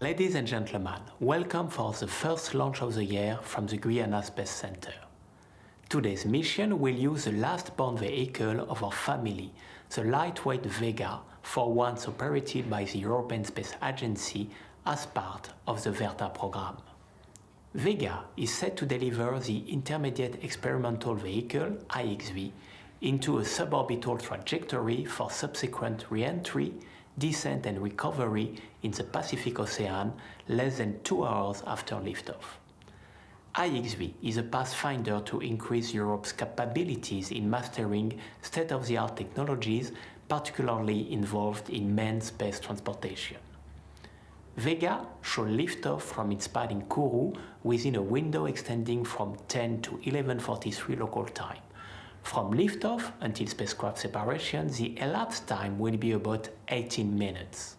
Ladies and gentlemen, welcome for the first launch of the year from the Guiana Space Center. Today's mission will use the last born vehicle of our family, the lightweight Vega, for once operated by the European Space Agency as part of the Verta program. Vega is set to deliver the Intermediate Experimental Vehicle, IXV, into a suborbital trajectory for subsequent re-entry, descent and recovery in the Pacific Ocean less than 2 hours after liftoff. IXV is a pathfinder to increase Europe's capabilities in mastering state-of-the-art technologies particularly involved in manned space transportation. Vega shall lift off from its pad in Kourou within a window extending from 10 to 11:43 local time. From liftoff until spacecraft separation, the elapsed time will be about 18 minutes.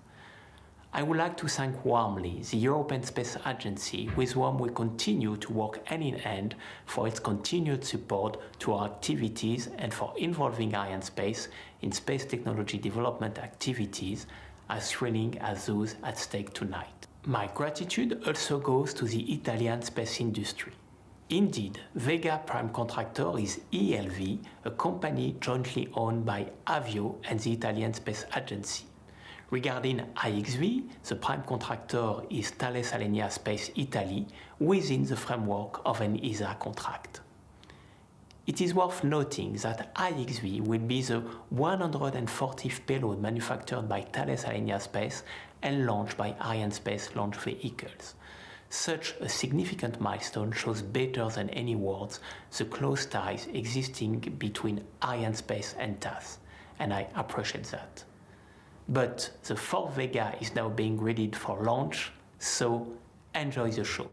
I would like to thank warmly the European Space Agency, with whom we continue to work hand in hand for its continued support to our activities and for involving Arianespace in space technology development activities as thrilling as those at stake tonight. My gratitude also goes to the Italian space industry. Indeed, Vega prime contractor is ELV, a company jointly owned by Avio and the Italian Space Agency. Regarding IXV, the prime contractor is Thales Alenia Space Italy within the framework of an ESA contract. It is worth noting that IXV will be the 140th payload manufactured by Thales Alenia Space and launched by Arianespace launch vehicles. Such a significant milestone shows better than any words the close ties existing between Arianespace and TAS, and I appreciate that. But the fourth Vega is now being readied for launch, so enjoy the show.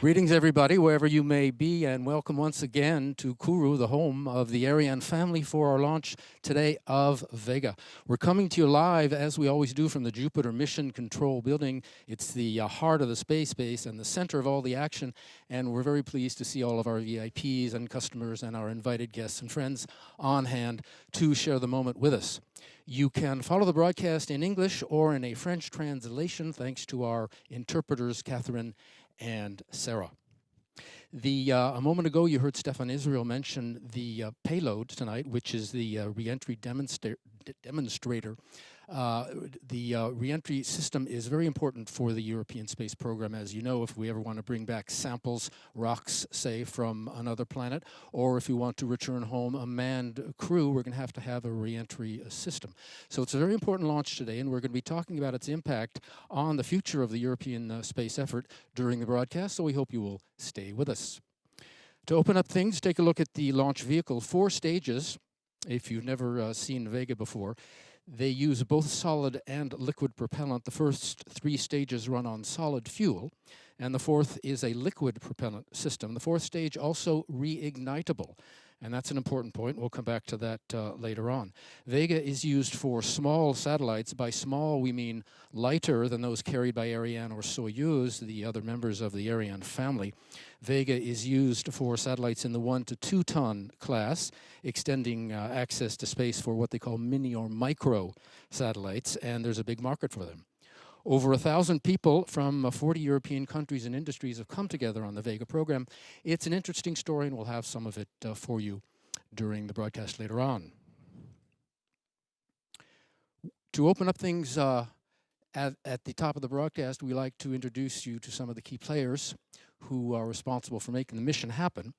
Greetings, everybody, wherever you may be, and welcome once again to Kourou, the home of the Ariane family, for our launch today of Vega. We're coming to you live, as we always do, from the Jupiter Mission Control Building. It's the heart of the space base and the center of all the action, and we're very pleased to see all of our VIPs and customers and our invited guests and friends on hand to share the moment with us. You can follow the broadcast in English or in a French translation, thanks to our interpreters, Catherine and Sarah. A moment ago, you heard Stefan Israel mention the Payload tonight, which is the reentry demonstrator. The reentry system is very important for the European space program. As you know, if we ever want to bring back samples, rocks, say, from another planet, or if you want to return home a manned crew, we're going to have a reentry system. So it's a very important launch today, and we're going to be talking about its impact on the future of the European space effort during the broadcast, so we hope you will stay with us. To open up things, take a look at the launch vehicle. 4 stages, if you've never seen Vega before. They use both solid and liquid propellant. The first 3 stages run on solid fuel, and the fourth is a liquid propellant system. The fourth stage also reignitable, and that's an important point. We'll come back to that later on. Vega is used for small satellites. By small, we mean lighter than those carried by Ariane or Soyuz, the other members of the Ariane family. Vega is used for satellites in the 1 to 2 ton class, extending access to space for what they call mini or micro satellites, and there's a big market for them. Over 1,000 people from 40 European countries and industries have come together on the Vega program. It's an interesting story, and we'll have some of it for you during the broadcast later on. To open up things at the top of the broadcast, we like to introduce you to some of the key players who are responsible for making the mission happen.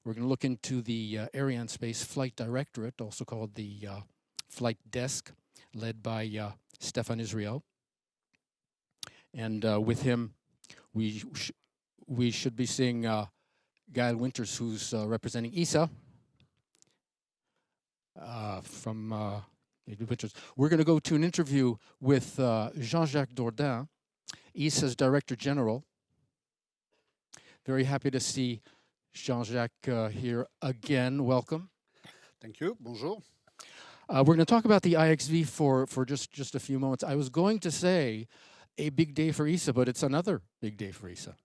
We're going to look into the Arianespace Flight Directorate, also called the Flight Desk, led by Stefan Israel. And with him, we should be seeing Gail Winters, who's representing ESA from Winters. We're going to go to an interview with Jean-Jacques Dordain, ESA's Director General. Very happy to see Jean-Jacques here again. Welcome. Thank you. Bonjour. We're going to talk about the IXV for just a few moments. I was going to say a big day for ESA, but it's another big day for ESA.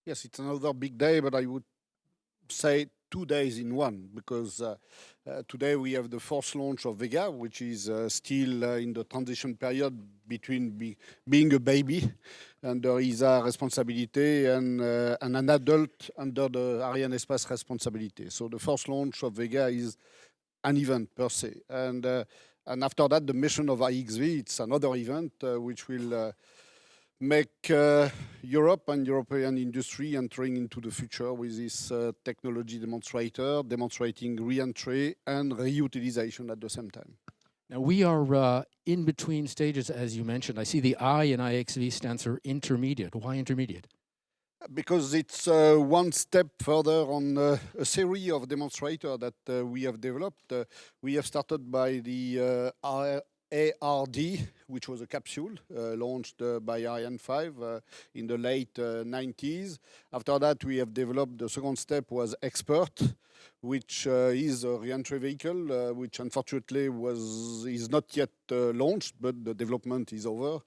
Yes, it's another big day, but I would say 2 days in one, because today we have the first launch of Vega, which is still in the transition period between being a baby under ESA responsibility and an adult under the Arianespace responsibility. So the first launch of Vega is an event per se. And after that, the mission of IXV, it's another event which will make Europe and European industry entering into the future with this technology demonstrator, demonstrating reentry and reutilization at the same time. Now, we are in between stages, as you mentioned. I see the I in IXV stands for intermediate. Why intermediate? Because it's one step further on a series of demonstrators that we have developed. We have started by the ARD, which was a capsule launched by Ariane 5 in the late 90s. After that, we have developed the second step was Expert, which is a re-entry vehicle, which unfortunately is not yet launched, but the development is over.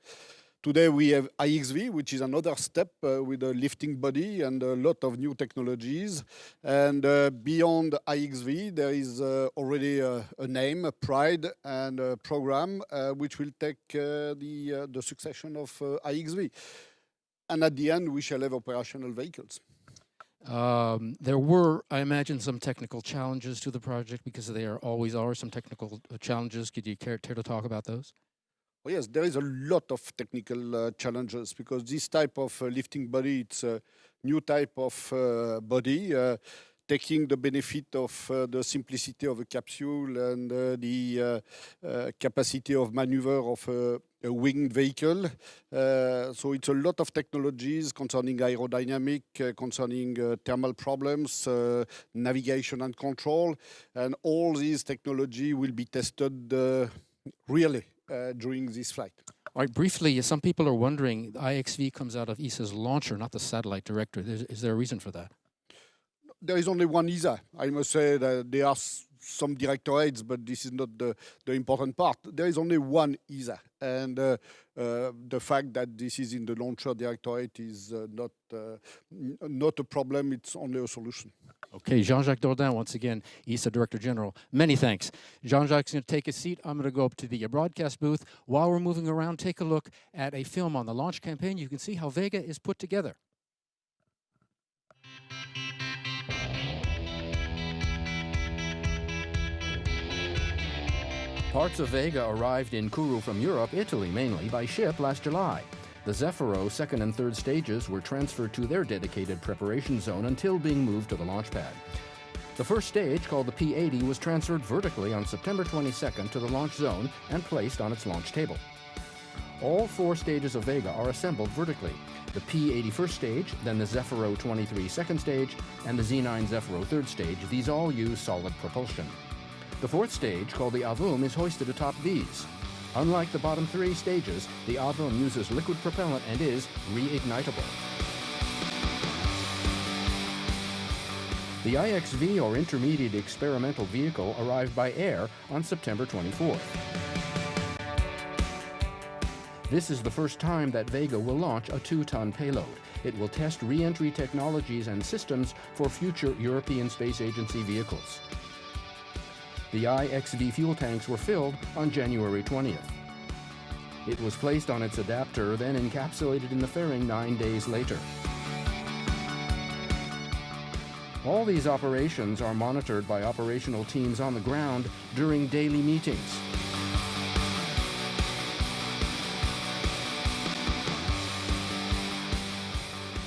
Today we have IXV, which is another step with a lifting body and a lot of new technologies. And beyond IXV, there is already a name, a pride, and a program which will take the succession of IXV. And at the end, we shall have operational vehicles. There were, I imagine, some technical challenges to the project, because there always are some technical challenges. Could you care to talk about those? Oh yes, there is a lot of technical challenges, because this type of lifting body, it's a new type of body, taking the benefit of the simplicity of a capsule and the capacity of maneuver of a winged vehicle. So it's a lot of technologies concerning aerodynamic, concerning thermal problems, navigation and control, and all these technology will be tested really during this flight. All right, briefly, some people are wondering, IXV comes out of ESA's launcher, not the satellite director. Is there a reason for that? There is only one ESA. I must say that there are some directorates, but this is not the important part. There is only one ESA. And the fact that this is in the launcher directorate is not a problem, it's only a solution. Okay, Jean-Jacques Dordain, once again, ESA Director General. Many thanks. Jean-Jacques is going to take a seat. I'm going to go up to the broadcast booth. While we're moving around, take a look at a film on the launch campaign. You can see how Vega is put together. Parts of Vega arrived in Kourou from Europe, Italy mainly, by ship last July. The Zefiro second and third stages were transferred to their dedicated preparation zone until being moved to the launch pad. The first stage, called the P-80, was transferred vertically on September 22nd to the launch zone and placed on its launch table. All 4 stages of Vega are assembled vertically. The P-80 first stage, then the Zefiro 23 second stage, and the Z9 Zefiro third stage. These all use solid propulsion. The 4th stage, called the Avum, is hoisted atop these. Unlike the bottom 3 stages, the Avum uses liquid propellant and is reignitable. The IXV, or Intermediate Experimental Vehicle, arrived by air on September 24th. This is the first time that Vega will launch a 2-ton payload. It will test re-entry technologies and systems for future European Space Agency vehicles. The IXV fuel tanks were filled on January 20th. It was placed on its adapter, then encapsulated in the fairing 9 days later. All these operations are monitored by operational teams on the ground during daily meetings.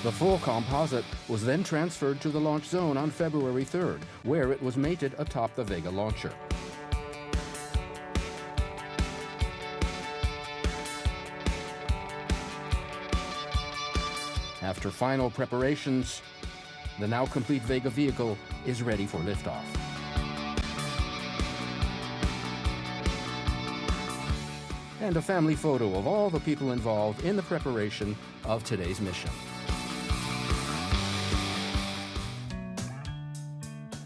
The full composite was then transferred to the launch zone on February 3rd, where it was mated atop the Vega launcher. After final preparations, The now complete Vega vehicle is ready for liftoff. And a family photo of all the people involved in the preparation of today's mission.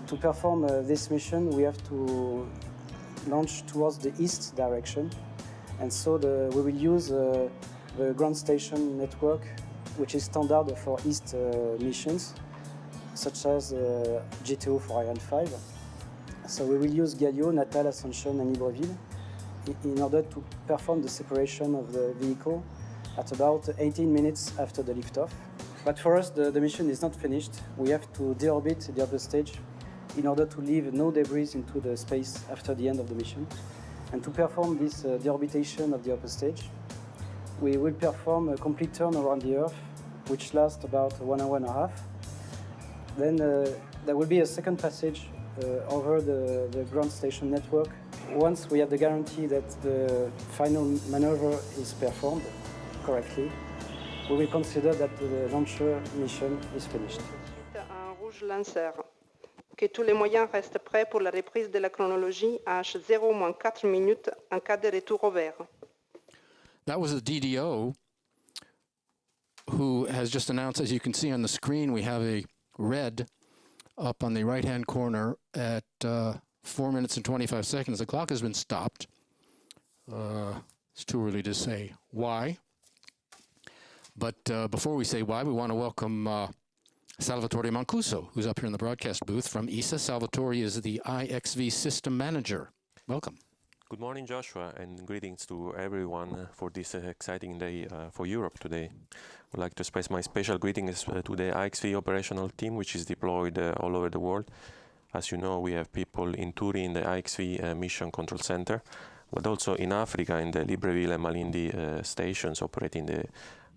To perform this mission, we have to launch towards the east direction, and so we will use the ground station network, which is standard for east missions, such as GTO for Ariane 5. So we will use Gallo, Natal, Ascension, and Libreville in order to perform the separation of the vehicle at about 18 minutes after the liftoff. But for us, the mission is not finished. We have to deorbit the upper stage in order to leave no debris into the space after the end of the mission. And to perform this deorbitation of the upper stage, we will perform a complete turn around the Earth, which lasts about 1 hour and a half. Then there will be a second passage over the ground station network. Once we have the guarantee that the final maneuver is performed correctly, we will consider that the launcher mission is finished. Un rouge lanceur. Que tous les moyens restent prêts pour la reprise de la chronologie à H0-4 minutes en cas de retour au vert. That was the DDO who has just announced, as you can see on the screen, we have a red up on the right-hand corner at 4 minutes and 25 seconds. The clock has been stopped. It's too early to say why. But before we say why, we want to welcome Salvatore Mancuso, who's up here in the broadcast booth from ESA. Salvatore is the IXV system manager. Welcome. Good morning, Joshua, and greetings to everyone for this exciting day for Europe today. I'd like to express my special greetings to the IXV operational team, which is deployed all over the world. As you know, we have people in Turin, the IXV Mission Control Center, but also in Africa, in the Libreville and Malindi stations operating the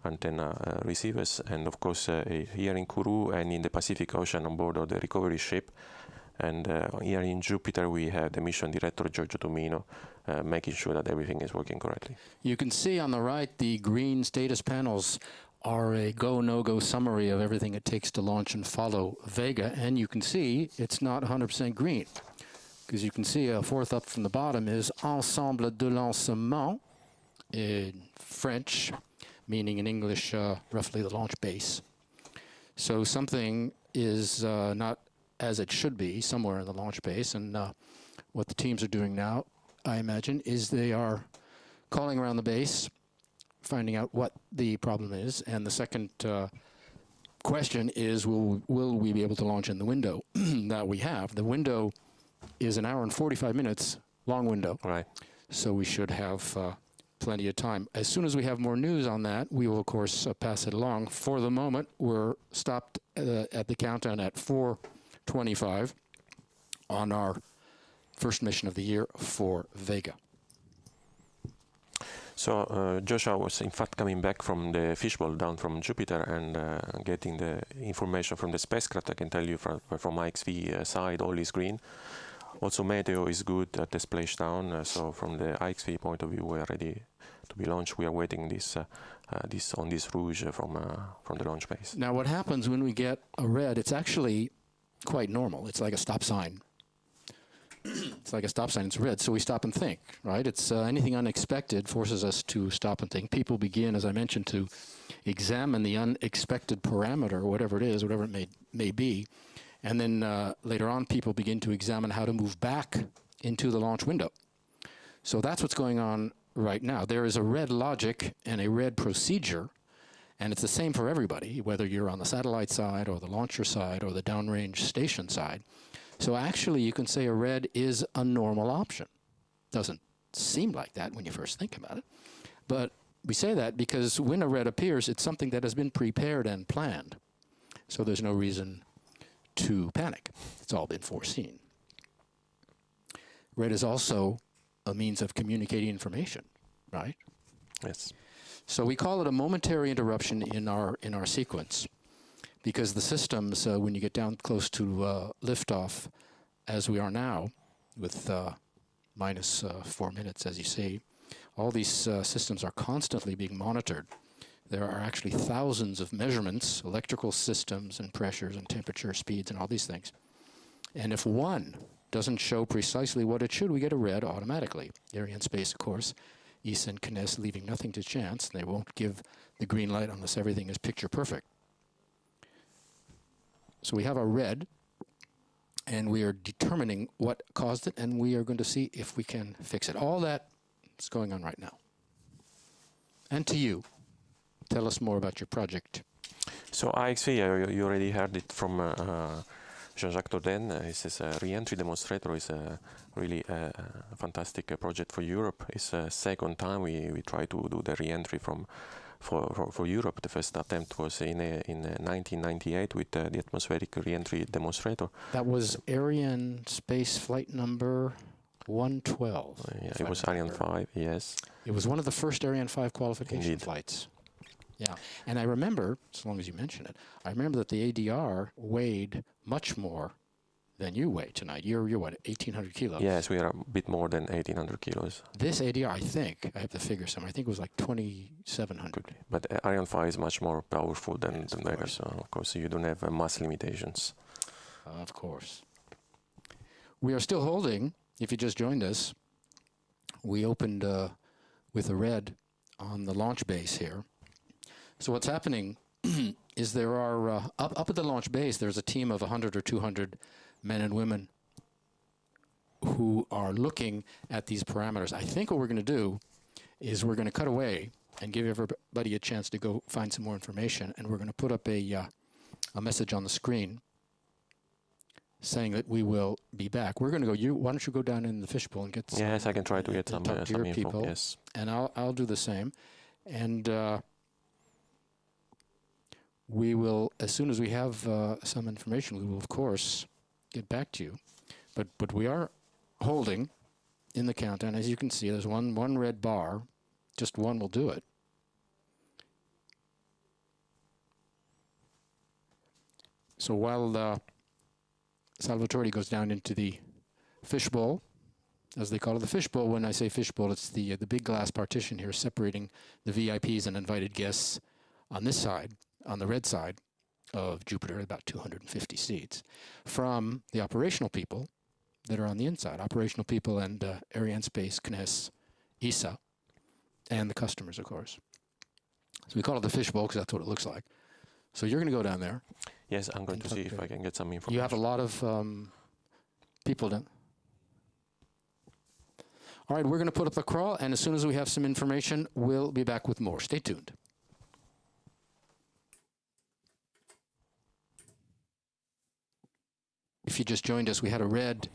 antenna receivers, and of course here in Kourou and in the Pacific Ocean on board of the recovery ship. And here in Jupiter, we have the mission director, Giorgio Tumino, making sure that everything is working correctly. You can see on the right, the green status panels are a go, no-go summary of everything it takes to launch and follow Vega. And you can see it's not 100% green, because you can see a fourth up from the bottom is Ensemble de lancement in French, meaning in English, roughly the launch base. So something is not as it should be somewhere in the launch base. And what the teams are doing now, I imagine, is they are calling around the base, finding out what the problem is. And the second question is, will we be able to launch in the window that we have? The window is 1 hour and 45 minutes, long window. Right. So we should have plenty of time. As soon as we have more news on that, we will, of course, pass it along. For the moment, we're stopped at the countdown at 4:25 on our first mission of the year for Vega. So Joshua was in fact coming back from the fishbowl down from Jupiter and getting the information from the spacecraft. I can tell you from IXV side, all is green. Also, meteo is good at the splashdown. So from the IXV point of view, we are ready to be launched. We are waiting this rouge from the launch base. Now, what happens when we get a red? It's actually quite normal. It's like a stop sign. It's like a stop sign. It's red, so we stop and think, right? It's anything unexpected forces us to stop and think. People begin, as I mentioned, to examine the unexpected parameter, whatever it is, whatever it may be. And then later on, people begin to examine how to move back into the launch window. So that's what's going on right now. There is a red logic and a red procedure, and it's the same for everybody, whether you're on the satellite side or the launcher side or the downrange station side. So actually, you can say a red is a normal option. Doesn't seem like that when you first think about it. But we say that because when a red appears, it's something that has been prepared and planned. So there's no reason to panic. It's all been foreseen. Red is also a means of communicating information, right? Yes. So we call it a momentary interruption in our sequence, because the systems, when you get down close to liftoff, as we are now, with minus 4 minutes, as you see, all these systems are constantly being monitored there are actually thousands of measurements, electrical systems and pressures and temperature, speeds, and all these things. And if one doesn't show precisely what it should, we get a red automatically. Arianespace, of course, ESA and CNES leaving nothing to chance. They won't give the green light unless everything is picture perfect. So we have our red, and we are determining what caused it, and we are going to see if we can fix it. All that is going on right now. And to you, tell us more about your project. So IXV, you already heard it from Jean-Jacques Dordain. This is a reentry demonstrator. Is a really fantastic project for Europe. It's a second time we try to do the reentry for Europe. The first attempt was in 1998 with the atmospheric reentry demonstrator. That was Arianespace flight number 112. Yeah, it was Ariane 5, yes. It was one of the first Ariane 5 qualification Indeed. flights. Yeah, and I remember, as long as you mention it, I remember that the ADR weighed much more than you weigh tonight. You're what, 1,800 kilos? Yes, we are a bit more than 1,800 kilos. This ADR, I think, I have the figure somewhere, I think it was like 2,700. But Ariane 5 is much more powerful than Vega, so of course you don't have mass limitations. Of course. We are still holding, if you just joined us, we opened with a red on the launch base here. So what's happening is there are, up at the launch base, there's a team of 100 or 200 men and women who are looking at these parameters. I think what we're going to do is we're going to cut away and give everybody a chance to go find some more information, and we're going to put up a message on the screen saying that we will be back. We're going to go, why don't you go down in the fishbowl and get some... Yes, I can try to get some info, people, yes. And I'll do the same. And we will, as soon as we have some information, we will, of course, get back to you. But we are holding in the countdown. As you can see, there's one red bar. Just one will do it. So while Salvatore goes down into the fishbowl, as they call it, the fishbowl, when I say fishbowl, it's the big glass partition here separating the VIPs and invited guests on this side, on the red side of Jupiter, about 250 seats, from the operational people that are on the inside, operational people and Arianespace, CNES, ESA, and the customers, of course. So we call it the fishbowl because that's what it looks like. So you're going to go down there. Yes, I'm going to see if I can get some information. You have a lot of people down. All right, we're going to put up the crawl, and as soon as we have some information, we'll be back with more. Stay tuned. If you just joined us, we had a red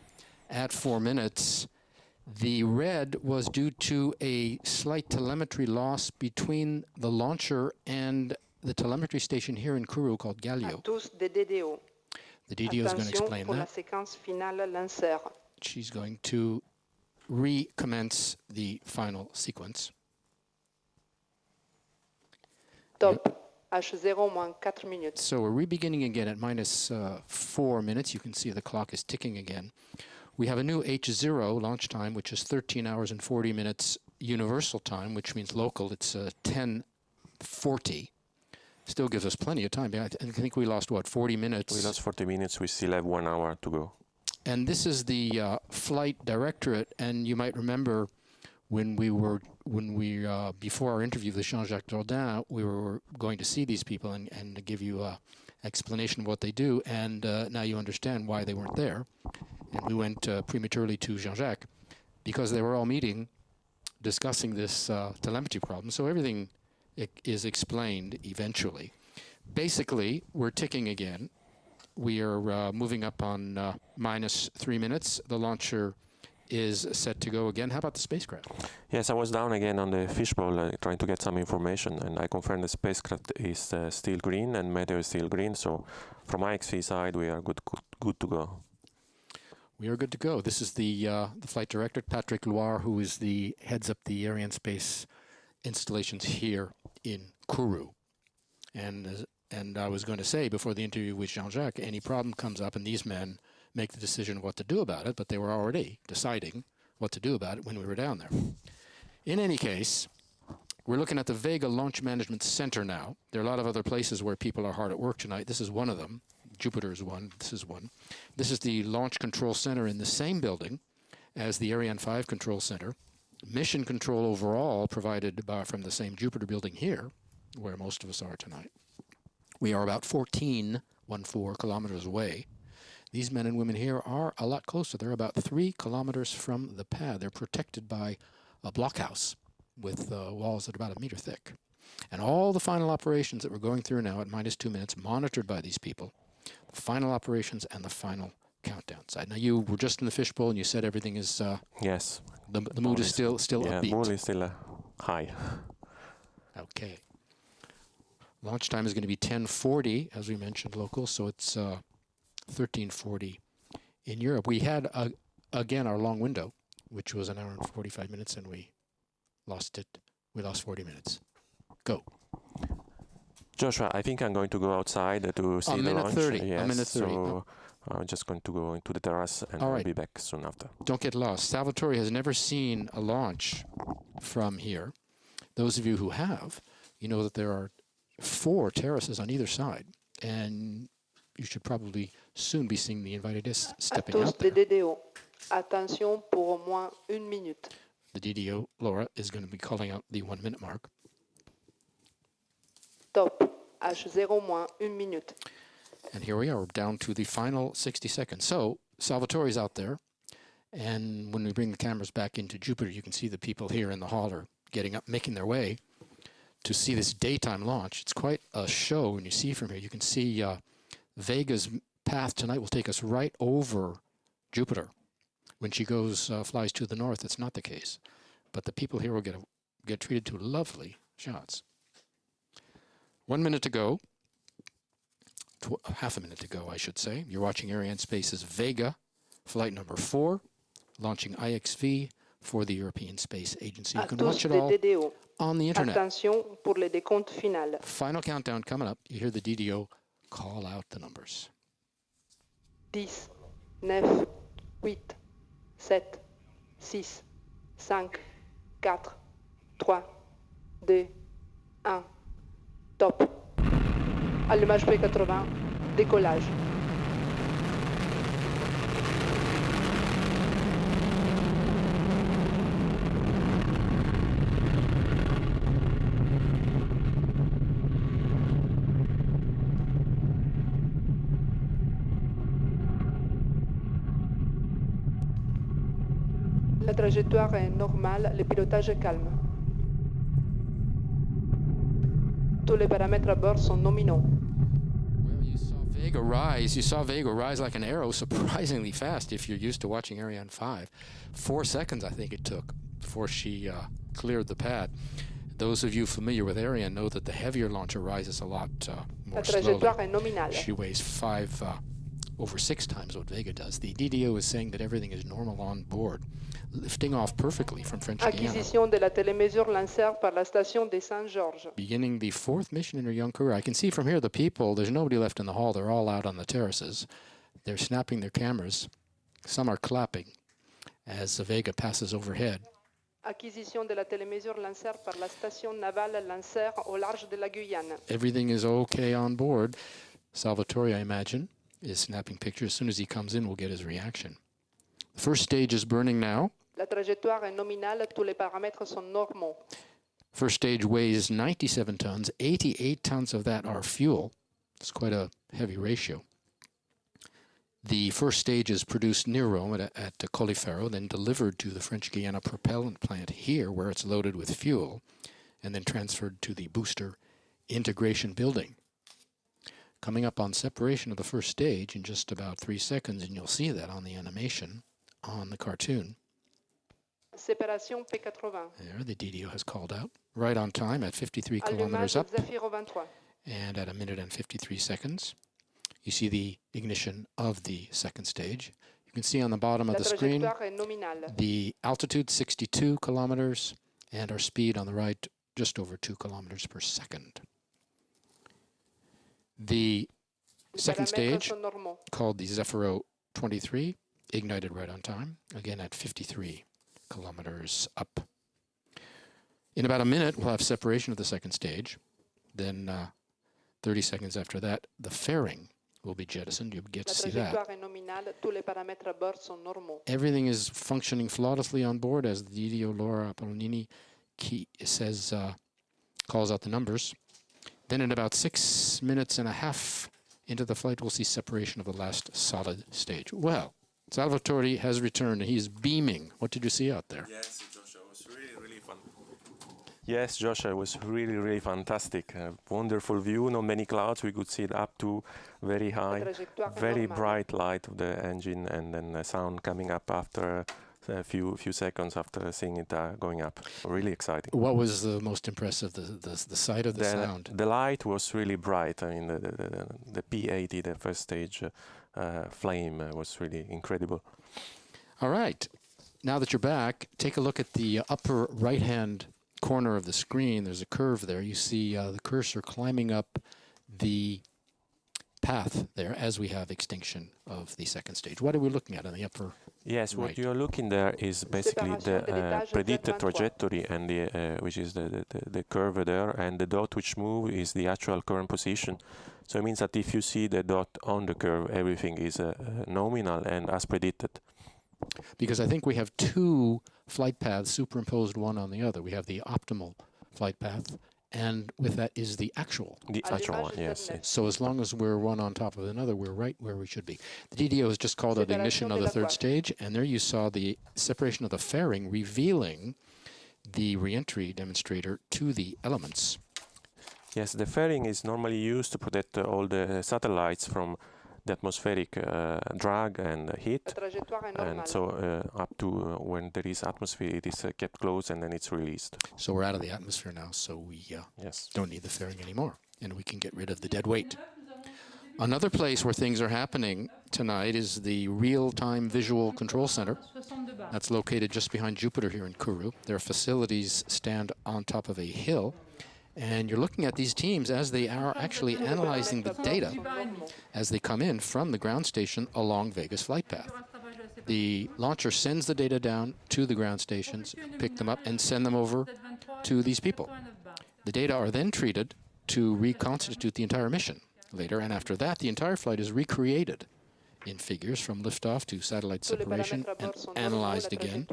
at 4 minutes. The red was due to a slight telemetry loss between the launcher and the telemetry station here in Kourou called Galileo. The DDO is going to explain that. She's going to recommence the final sequence. Top. H0 minutes. So we're re-beginning again at minus 4 minutes. You can see the clock is ticking again. We have a new H0 launch time, which is 13 hours and 40 minutes universal time, which means local. It's 10:40. Still gives us plenty of time. I think we lost, what, 40 minutes? We lost 40 minutes. We still have 1 hour to go. And this is the flight directorate, and you might remember when we before our interview with Jean-Jacques Dordain, we were going to see these people and to give you an explanation of what they do, and now you understand why they weren't there. And we went prematurely to Jean-Jacques because they were all meeting, discussing this telemetry problem. So everything is explained eventually. Basically, we're ticking again. We are moving up on minus 3 minutes. The launcher is set to go again. How about the spacecraft? Yes, I was down again on the fishbowl trying to get some information, and I confirmed the spacecraft is still green and meteor is still green. So from IXV side, we are good to go. We are good to go. This is the flight director, Patrick Loire, who is heads up the Arianespace installations here in Kourou. And I was going to say before the interview with Jean-Jacques, any problem comes up and these men make the decision of what to do about it, but they were already deciding what to do about it when we were down there. In any case, We're looking at the Vega Launch Management Center now. There are a lot of other places where people are hard at work tonight. This is one of them. Jupiter is one. This is one. This is the Launch Control Center in the same building as the Ariane 5 Control Center. Mission control overall provided from the same Jupiter building here, where most of us are tonight. We are about 14 kilometers away. These men and women here are a lot closer. They're about 3 kilometers from the pad. They're protected by a blockhouse with walls that are about 1 meter thick. And all the final operations that we're going through now at -2 minutes, monitored by these people, the final operations and the final countdown side. Now, you were just in the fishbowl and you said everything is... Yes. The mood is still upbeat. Yeah, mood is still high. Okay. Launch time is going to be 10:40, as we mentioned, local, so it's 13:40 in Europe. We had, again, our long window, which was 1 hour and 45 minutes, and we lost it. We lost 40 minutes. Go. Joshua, I think I'm going to go outside to see the launch. 30. Yes, A minute 30. So I'm just going to go into the terrace and I'll be back soon after. Don't get lost. Salvatore has never seen a launch from here. Those of you who have, you know that there are 4 terraces on either side, and you should probably soon be seeing the invited guests stepping out there. DDO. Attention pour au moins 1 minute. The DDO, Laura, is going to be calling out the 1 minute mark. Top. H0 moins 1 minute. And here we are, we're down to the final 60 seconds. So Salvatore's out there, and when we bring the cameras back into Jupiter, you can see the people here in the hall are getting up, making their way to see this daytime launch. It's quite a show when you see from here. You can see Vega's path tonight will take us right over Jupiter. When she goes, flies to the north, it's not the case. But the people here will get treated to lovely shots. 1 minute to go. Half a minute to go, I should say. You're watching Arianespace's Vega, flight number 4, launching IXV for the European Space Agency. You can watch it all on the internet. Attention pour les décomptes finales. Final countdown coming up. You hear the DDO call out the numbers. 10, 9, 8, 7, 6, 5, 4, 3, 2, 1. Top. Allumage P80, décollage. La trajectoire est normale, le pilotage est calme. Tous les paramètres à bord sont nominaux. Well, you saw Vega rise. You saw Vega rise like an arrow, surprisingly fast if you're used to watching Ariane 5. 4 seconds, I think it took, before she cleared the pad. Those of you familiar with Ariane know that the heavier launcher rises a lot more slowly. She weighs over 6 times what Vega does. The DDO is saying that everything is normal on board, lifting off perfectly from French Guiana. Acquisition de la télémesure lanceur par la station de Saint-Georges. Beginning the 4th mission in her young career. I can see from here the people, there's nobody left in the hall. They're all out on the terraces. They're snapping their cameras. Some are clapping as the Vega passes overhead. Acquisition de la télémesure lanceur par la station navale lanceur au large de la Guyane. Everything is okay on board. Salvatore, I imagine, is snapping pictures. As soon as he comes in, we'll get his reaction. The first stage is burning now. La trajectoire est nominale, tous les paramètres sont normaux. First stage weighs 97 tons. 88 tons of that are fuel. It's quite a heavy ratio. The first stage is produced near Rome at Colleferro, then delivered to the French Guiana propellant plant here, where it's loaded with fuel, and then transferred to the booster integration building. Coming up on separation of the first stage in just about 3 seconds, and you'll see that on the animation on the cartoon. Séparation P80. There, the DDO has called out. Right on time at 53 kilometers up and at 1 minute and 53 seconds. You see the ignition of the second stage. You can see on the bottom of the screen the altitude, 62 kilometers, and our speed on the right, just over 2 kilometers per second. The second stage, called the Zefiro 23, ignited right on time, again at 53 kilometers up. In about a minute, we'll have separation of the second stage. Then 30 seconds after that, the fairing will be jettisoned. You'll get to see that. Everything is functioning flawlessly on board as the DDO Laura Apollonini says, calls out the numbers. Then in about 6 minutes and a half into the flight, we'll see separation of the last solid stage. Well, Salvatore has returned and he's beaming. What did you see out there? Yes, Joshua, it was really fun. Yes, Joshua, it was really fantastic. Wonderful view, not many clouds. We could see it up to very high, very bright light of the engine, and then the sound coming up after a few seconds after seeing it going up. Really exciting. What was the most impressive, the sight of the sound? The light was really bright. I mean, the P80, the first stage flame was really incredible. All right. Now that you're back, take a look at the upper right-hand corner of the screen. There's a curve there. You see the cursor climbing up the path there as we have extinction of the second stage. What are we looking at on the upper Yes, right? What you're looking there is basically the predicted trajectory, and which is the curve there, and the dot which move is the actual current position. So it means that if you see the dot on the curve, everything is nominal and as predicted. Because I think we have two flight paths superimposed one on the other. We have the optimal flight path, and with that is the actual. The actual one, yes. So as long as we're one on top of another, we're right where we should be. The DDO has just called out the ignition of the third stage, and there you saw the separation of the fairing, revealing the reentry demonstrator to the elements. Yes, the fairing is normally used to protect all the satellites from the atmospheric drag and heat, and so up to when there is atmosphere, it is kept closed and then it's released. So we're out of the atmosphere now, so we don't need the fairing anymore, and we can get rid of the dead weight. Another place where things are happening tonight is the Real-Time Visual Control Center. That's located just behind Jupiter here in Kourou. Their facilities stand on top of a hill. And you're looking at these teams as they are actually analyzing the data as they come in from the ground station along Vega's flight path. The launcher sends the data down to the ground stations, pick them up, and send them over to these people. The data are then treated to reconstitute the entire mission later, and after that, the entire flight is recreated in figures from liftoff to satellite separation and analyzed again.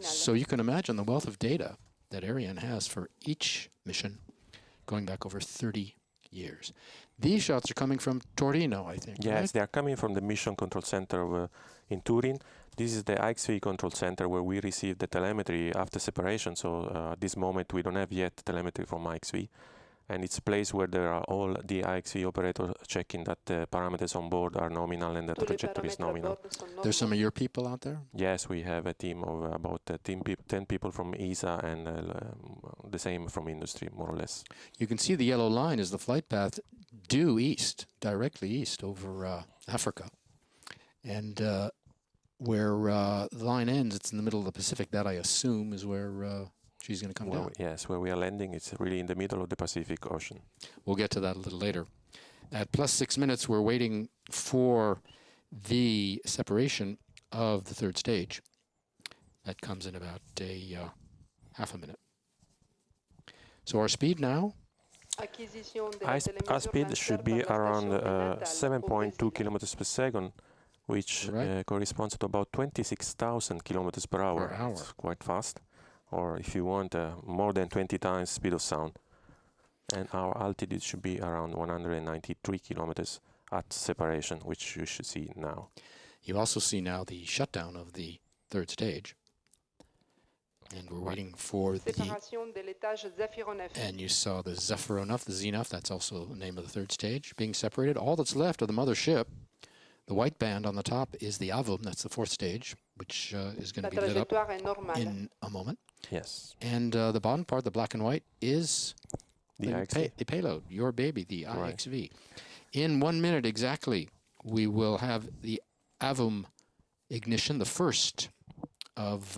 So you can imagine the wealth of data that Ariane has for each mission going back over 30 years. These shots are coming from Torino, I think. Yes, right? They are coming from the Mission Control Center in Turin. This is the IXV control center where we receive the telemetry after separation. So at this moment, we don't have yet telemetry from IXV. And it's a place where there are all the IXV operators checking that the parameters on board are nominal and the trajectory is nominal. There's some of your people out there? Yes, we have a team of about 10 people from ESA and the same from industry, more or less. You can see the yellow line is the flight path due east, directly east over Africa. And where the line ends, it's in the middle of the Pacific. That, I assume, is where she's going to come down. Yes, where we are landing, it's really in the middle of the Pacific Ocean. We'll get to that a little later. At plus 6 minutes, we're waiting for the separation of the third stage. That comes in about half a minute. So our speed now? Our speed should be around 7.2 kilometers per second, which corresponds to about 26,000 kilometers per hour. It's quite fast. Or if you want, more than 20 times speed of sound. And our altitude should be around 193 kilometers at separation, which you should see now. You also see now the shutdown of the third stage. And we're waiting for and you saw the Zephyronoff, the Zenith, that's also the name of the third stage, being separated. All that's left of the mother ship, the white band on the top, is the Avum, that's the fourth stage, which is going to be lit up in a moment. Yes. And the bottom part, the black and white, is the payload, your baby, the IXV. In 1 minute exactly, we will have the Avum ignition, the first of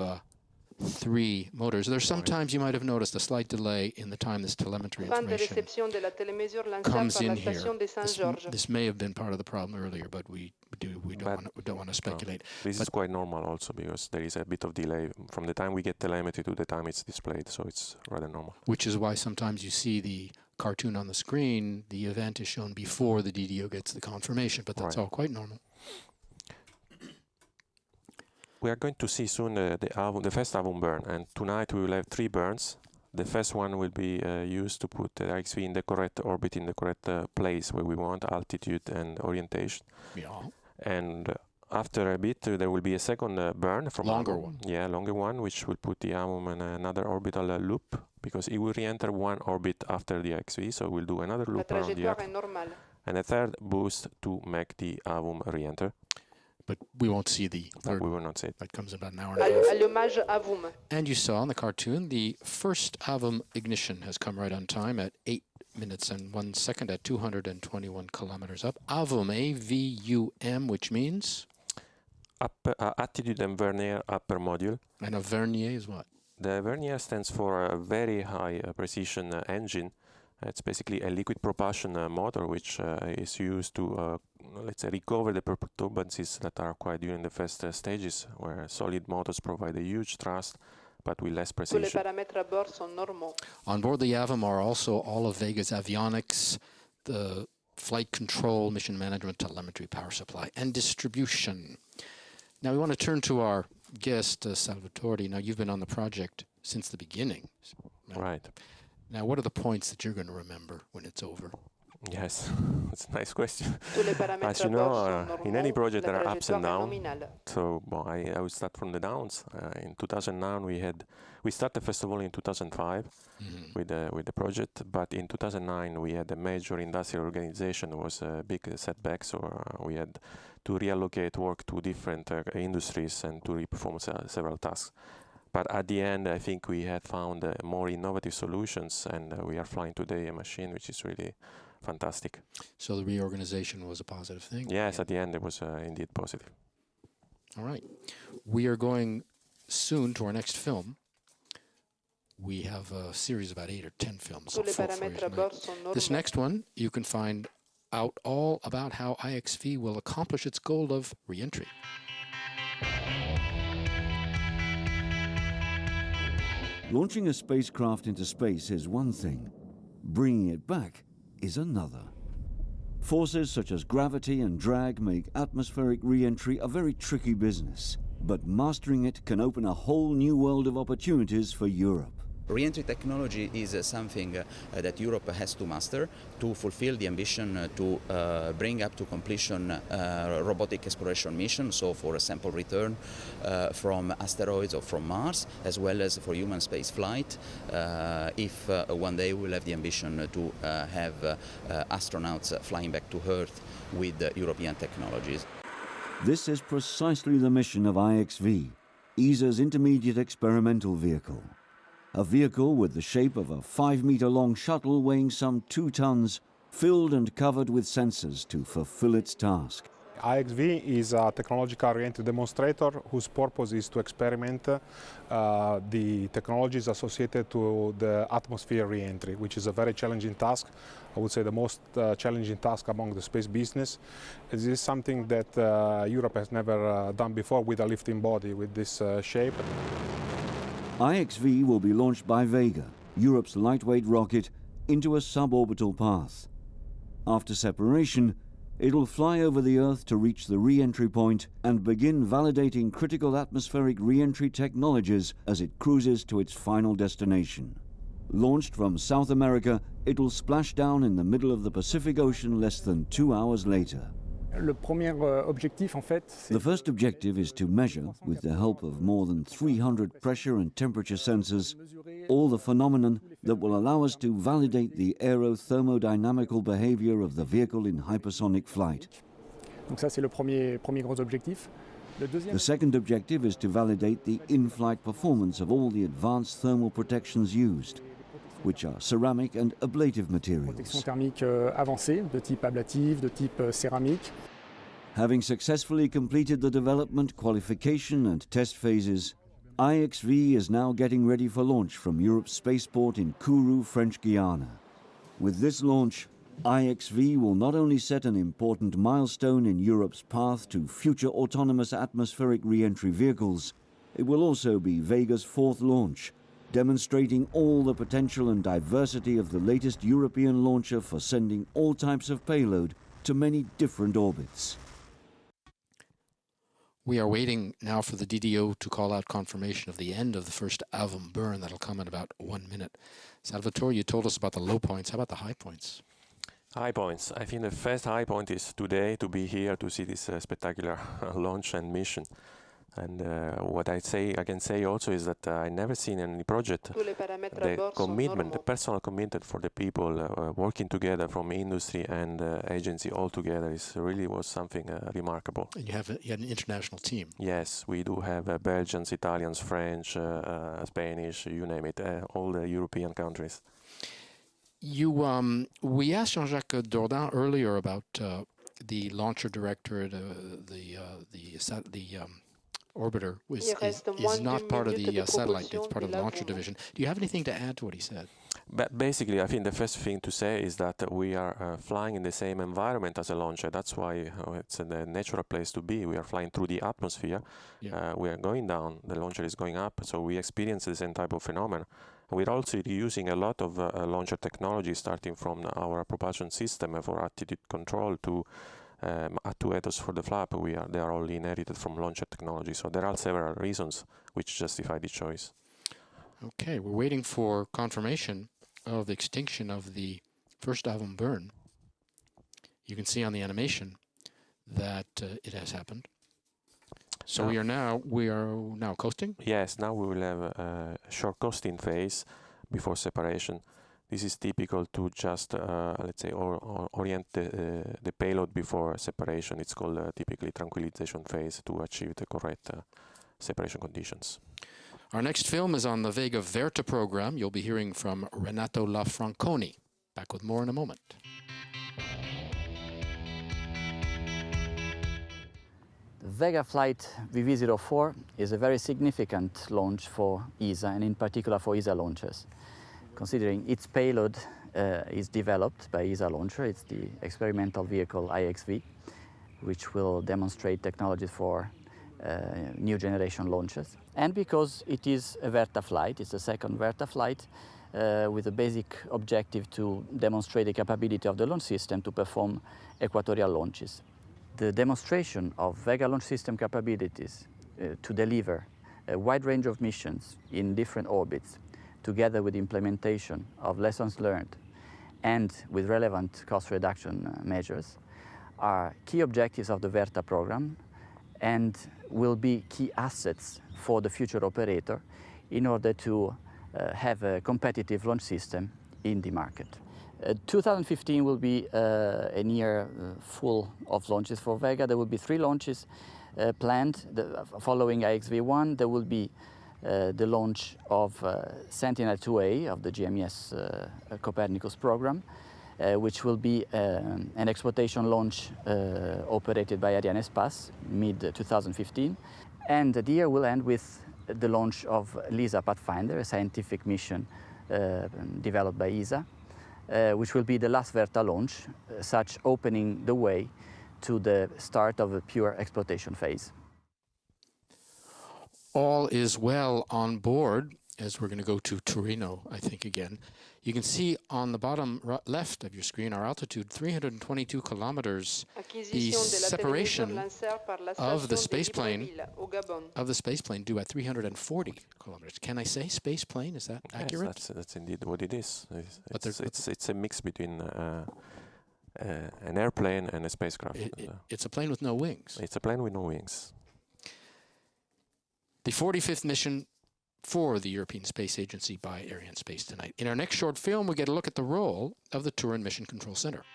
3 motors. There's sometimes you might have noticed a slight delay in the time this telemetry Fin de information réception de la télémesure lancée comes par la in here. station des Saint-Georges. This may have been part of the problem earlier, but we don't want to speculate. This is quite normal also, because there is a bit of delay from the time we get telemetry to the time it's displayed, so it's rather normal. Which is why sometimes you see the cartoon on the screen, the event is shown before the DDO gets the confirmation, but that's all quite normal. We are going to see soon the first AVUM burn, and tonight we will have 3 burns. The first one will be used to put the IXV in the correct orbit, in the correct place where we want, altitude and orientation. Yeah. And after a bit, there will be a second burn from longer AVUM. one. Yeah, longer one, which will put the AVUM in another orbital loop, because it will re-enter one orbit after the IXV, so we'll do another loop around the Earth. And a third boost to make the AVUM re-enter. But we won't see the third. We will not see it. That comes in about an hour and a half. Allumage AVUM. And you saw in the cartoon, the first AVUM ignition has come right on time at 8 minutes and 1 second at 221 kilometers up. AVUM, AVUM, which means? Attitude and vernier upper module. And a vernier is what? The vernier stands for a very high precision engine. It's basically a liquid propulsion motor, which is used to, let's say, recover the perturbances that are acquired during the first stages, where solid motors provide a huge thrust, but with less precision. Tous les paramètres à bord sont normaux. On board the AVUM are also all of Vega's avionics, the flight control, mission management, telemetry, power supply, and distribution. Now we want to turn to our guest, Salvatore. Now you've been on the project since the beginning. Right. Now, what are the points that you're going to remember when it's over? Yes, that's a nice question. As you know, in any project there are ups and downs. So I will start from the downs. In 2009 we started first of all in 2005 with the project, but in 2009 we had a major industrial organization. It was a big setback, so we had to reallocate work to different industries and to perform several tasks. But at the end, I think we had found more innovative solutions, and we are flying today a machine which is really fantastic. So the reorganization was a positive thing? Yes, at the end it was indeed positive. All right. We are going soon to our next film. We have a series of about 8 or 10 films. This next one, you can find out all about how IXV will accomplish its goal of reentry. Launching a spacecraft into space is one thing. Bringing it back is another. Forces such as gravity and drag make atmospheric re-entry a very tricky business, but mastering it can open a whole new world of opportunities for Europe. Reentry technology is something that Europe has to master to fulfill the ambition to bring up to completion robotic exploration mission, so for a sample return from asteroids or from Mars, as well as for human space flight, if one day we'll have the ambition to have astronauts flying back to Earth with European technologies. This is precisely the mission of IXV, ESA's intermediate experimental vehicle. A vehicle with the shape of a 5-meter-long shuttle weighing some 2 tons, filled and covered with sensors to fulfill its task. IXV is a technological reentry demonstrator whose purpose is to experiment the technologies associated to the atmosphere reentry, which is a very challenging task. I would say the most challenging task among the space business. This is something that Europe has never done before with a lifting body with this shape. IXV will be launched by Vega, Europe's lightweight rocket, into a suborbital path. After separation, it'll fly over the Earth to reach the re-entry point and begin validating critical atmospheric re-entry technologies as it cruises to its final destination. Launched from South America, it'll splash down in the middle of the Pacific Ocean less than 2 hours later. The first objective is to measure, with the help of more than 300 pressure and temperature sensors, all the phenomenon that will allow us to validate the aerothermodynamical behavior of the vehicle in hypersonic flight. The second objective is to validate the in-flight performance of all the advanced thermal protections used, which are ceramic and ablative materials. Having successfully completed the development, qualification and test phases, IXV is now getting ready for launch from Europe's spaceport in Kourou, French Guiana. With this launch, IXV will not only set an important milestone in Europe's path to future autonomous atmospheric re-entry vehicles, it will also be Vega's 4th launch, demonstrating all the potential and diversity of the latest European launcher for sending all types of payload to many different orbits. We are waiting now for the DDO to call out confirmation of the end of the first Avum burn. That'll come in about 1 minute. Salvatore, you told us about the low points. How about the high points? High points. I think the first high point is today to be here to see this spectacular launch and mission. And what I can say also is that I never seen any project, the commitment, the personal commitment for the people working together from industry and agency all together was something remarkable. And you had an international team. Yes, we do have Belgians, Italians, French, Spanish, you name it, all the European countries. We asked Jean-Jacques Dordain earlier about the launcher director, the orbiter is not part of the satellite, it's part of the launcher division. Do you have anything to add to what he said? But basically, I think the first thing to say is that we are flying in the same environment as a launcher. That's why it's a natural place to be. We are flying through the atmosphere. Yeah. We are going down, the launcher is going up, so we experience the same type of phenomenon. We're also using a lot of launcher technology, starting from our propulsion system for attitude control to actuators for the flap. They are all inherited from launcher technology. So there are several reasons which justify the choice. Okay, we're waiting for confirmation of the extinction of the first Avum burn. You can see on the animation that it has happened. So we are now coasting? Yes, now we will have a short coasting phase before separation. This is typical to just, let's say, orient the payload before separation. It's called typically tranquilization phase to achieve the correct separation conditions. Our next film is on the Vega Verta program. You'll be hearing from Renato Lafranconi. Back with more in a moment. The Vega flight VV04 is a very significant launch for ESA, and in particular for ESA launchers, considering its payload is developed by ESA launcher. It's the experimental vehicle IXV, which will demonstrate technologies for new generation launches. And because it is a Verta flight, it's the second Verta flight, with a basic objective to demonstrate the capability of the launch system to perform equatorial launches. The demonstration of Vega launch system capabilities to deliver a wide range of missions in different orbits, together with the implementation of lessons learned and with relevant cost reduction measures, are key objectives of the Verta program and will be key assets for the future operator in order to have a competitive launch system in the market. 2015 will be a year full of launches for Vega. There will be 3 launches planned. Following IXV1, there will be the launch of Sentinel-2A of the GMES Copernicus program, which will be an exploitation launch operated by Arianespace mid-2015. And the year will end with the launch of LISA Pathfinder, a scientific mission developed by ESA, which will be the last Verta launch, such opening the way to the start of a pure exploitation phase. All is well on board, as we're going to go to Torino, I think, again. You can see on the bottom left of your screen our altitude, 322 kilometers, the separation of the spaceplane due at 340 kilometers. Can I say spaceplane? Is that accurate? Yes, that's indeed what it is. It's a mix between an airplane and a spacecraft. It's a plane with no wings. It's a plane with no wings. The 45th mission for the European Space Agency by Arianespace tonight. In our next short film, we get a look at the role of the Turin Mission Control Center.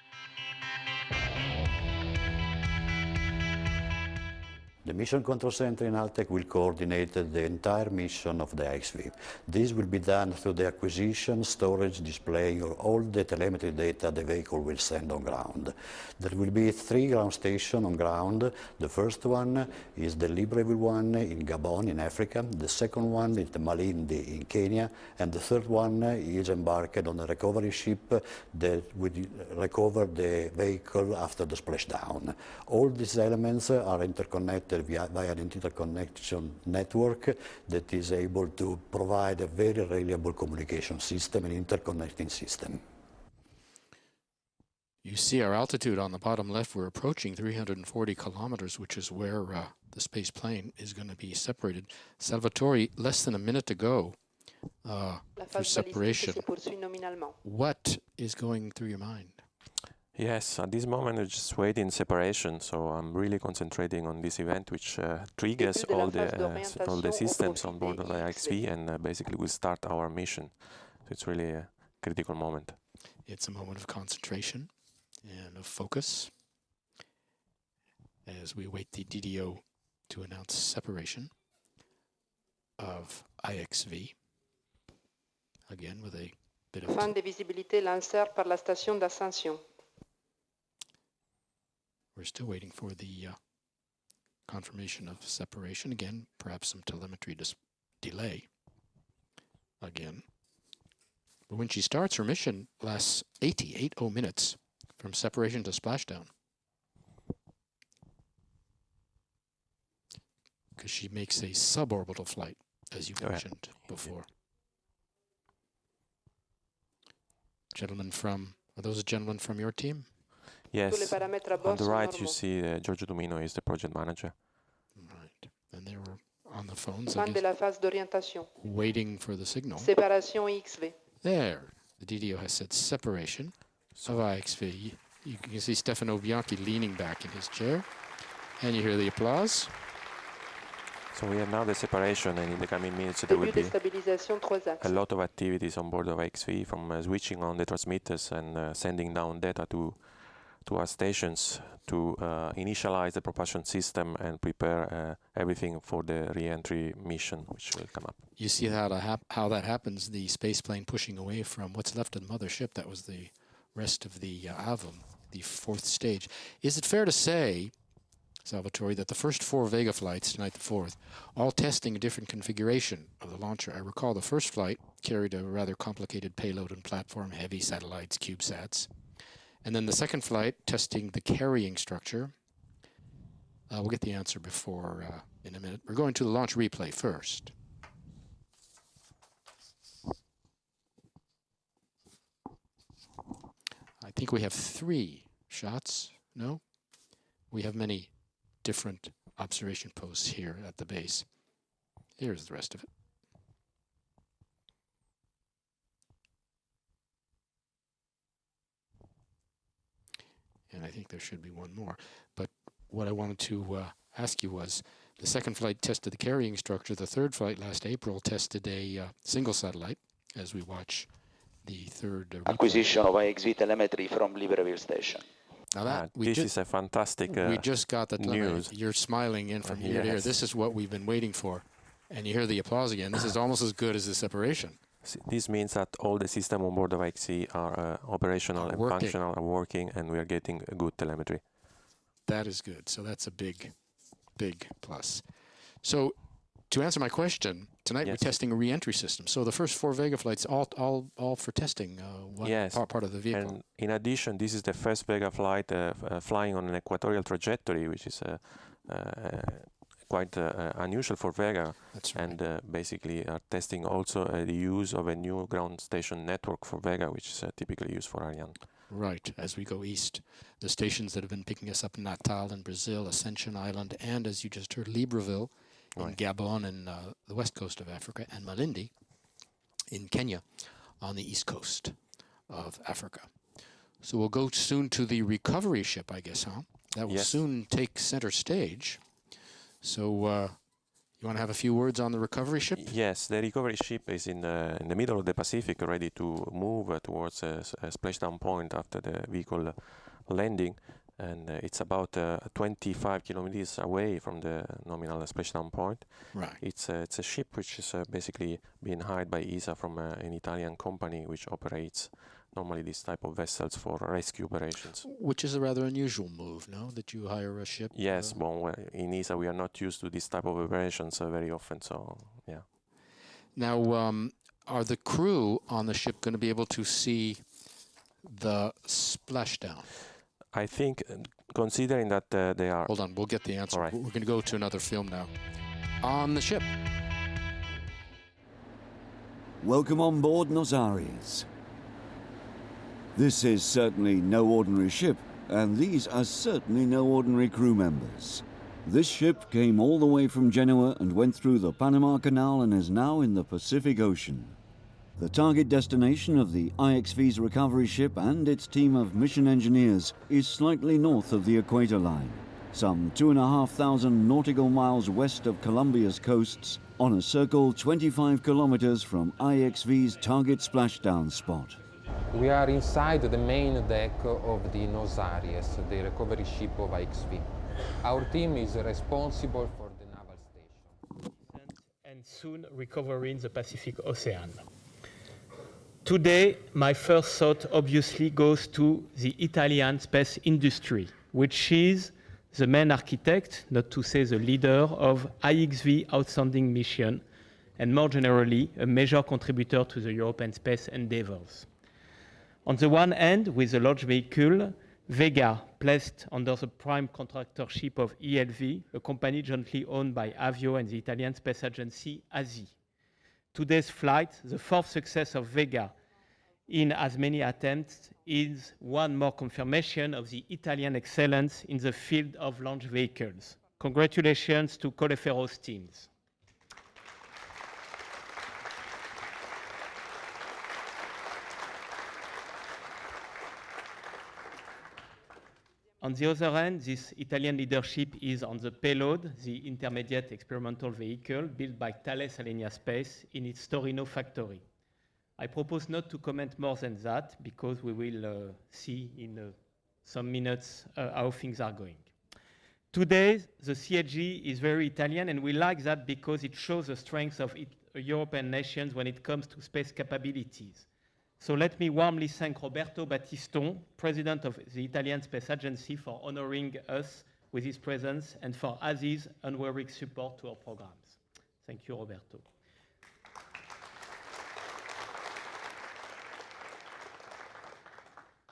The Mission Control Center in Altec will coordinate the entire mission of the IXV. This will be done through the acquisition, storage, display of all the telemetry data the vehicle will send on ground. There will be 3 ground stations on ground. The first one is the Libreville one in Gabon in Africa. The second one is the Malindi in Kenya. And the third one is embarked on a recovery ship that will recover the vehicle after the splashdown. All these elements are interconnected via an interconnection network that is able to provide a very reliable communication system and interconnecting system. You see our altitude on the bottom left. We're approaching 340 kilometers, which is where the space plane is going to be separated. Salvatore, less than a minute to go for separation. What is going through your mind? Yes, at this moment I'm just waiting separation, so I'm really concentrating on this event, which triggers all the systems on board of the IXV, and basically will start our mission. So it's really a critical moment. It's a moment of concentration and of focus as we await the DDO to announce separation of IXV. Again, with a bit of fin de visibilité lanceur par la station d'ascension. We're still waiting for the confirmation of separation. Again, perhaps some telemetry delay. Again. But when she starts, her mission lasts 80 minutes from separation to splashdown. Because she makes a suborbital flight, as you mentioned before. Gentlemen from, are those gentlemen from your team? Yes, on the right you see Giorgio Domino is the project manager. Right, and they were on the phones, Fin de la phase d'orientation. waiting for the signal. Séparation IXV. There, the DDO has said separation of IXV. You can see Stefano Bianchi leaning back in his chair, and you hear the applause. So we have now the separation, and in the coming minutes there will be a lot of activities on board of IXV, from switching on the transmitters and sending down data to our stations to initialize the propulsion system and prepare everything for the re-entry mission, which will come up. You see how that happens, the space plane pushing away from what's left of the mothership. That was the rest of the AVM, the 4th stage. Is it fair to say, Salvatore, that the first 4 Vega flights, tonight the 4th, all testing a different configuration of the launcher? I recall the first flight carried a rather complicated payload and platform, heavy satellites, CubeSats. And then the second flight, testing the carrying structure. We'll get the answer before in a minute. We're going to the launch replay first. I think we have 3 shots. No? We have many different observation posts here at the base. Here's the rest of it. And I think there should be one more. But what I wanted to ask you was, the second flight tested the carrying structure. The third flight last April tested a single satellite, as we watch the third acquisition of IXV telemetry from Libreville Station. Now this is a fantastic we just got the news. You're smiling in from ear to ear. This is what we've been waiting for. And you hear the applause again. This is almost as good as the separation. This means that all the systems on board of IXV are operational and functional, are working, and we are getting good telemetry. That is good. So that's a big, big plus. So to answer my question, tonight we're testing a re-entry system. So the first 4 Vega flights, all for testing part of the vehicle. And in addition, this is the first Vega flight flying on an equatorial trajectory, which is quite unusual for Vega. That's right. And basically are testing also the use of a new ground station network for Vega, which is typically used for Ariane. Right, as we go east. The stations that have been picking us up, Natal in Brazil, Ascension Island, and as you just heard, Libreville in Gabon and the west coast of Africa, and Malindi in Kenya on the east coast of Africa. So we'll go soon to the recovery ship, I guess, huh? That will soon take center stage. So you want to have a few words on the recovery ship? Yes, the recovery ship is in the middle of the Pacific, ready to move towards a splashdown point after the vehicle landing. and it's about 25 kilometers away from the nominal splashdown point. Right. It's a ship which is basically being hired by ESA from an Italian company which operates normally this type of vessels for rescue operations. Which is a rather unusual move, no? That you hire a ship? Yes, well, in ESA we are not used to this type of operations very often, so yeah. Now, are the crew on the ship going to be able to see the splashdown? I think, considering that they are... Hold on, we'll get the answer. Right. We're going to go to another film now. On the ship. Welcome on board, Nos Aires. This is certainly no ordinary ship, and these are certainly no ordinary crew members. This ship came all the way from Genoa and went through the Panama Canal and is now in the Pacific Ocean. The target destination of the IXV's recovery ship and its team of mission engineers is slightly north of the equator line, some 2,500 nautical miles west of Colombia's coasts, on a circle 25 kilometers from IXV's target splashdown spot. We are inside the main deck of the Nos Aires, the recovery ship of IXV. Our team is responsible for the naval station. And soon recovery in the Pacific Ocean. Today, my first thought obviously goes to the Italian space industry, which is the main architect, not to say the leader, of IXV outstanding mission, and more generally, a major contributor to the European space endeavors. On the one hand, with the launch vehicle, Vega, placed under the prime contractorship of ELV, a company jointly owned by Avio and the Italian space agency ASI. Today's flight, the fourth success of Vega in as many attempts, is one more confirmation of the Italian excellence in the field of launch vehicles. Congratulations to Colleferro's teams. On the other hand, this Italian leadership is on the Payload, the intermediate experimental vehicle built by Thales Arianespace in its Torino factory. I propose not to comment more than that because we will see in some minutes how things are going. Today, the CAG is very Italian, and we like that because it shows the strength of European nations when it comes to space capabilities. So let me warmly thank Roberto Battiston, President of the Italian Space Agency, for honoring us with his presence and for ASI's unwavering support to our programs. Thank you, Roberto.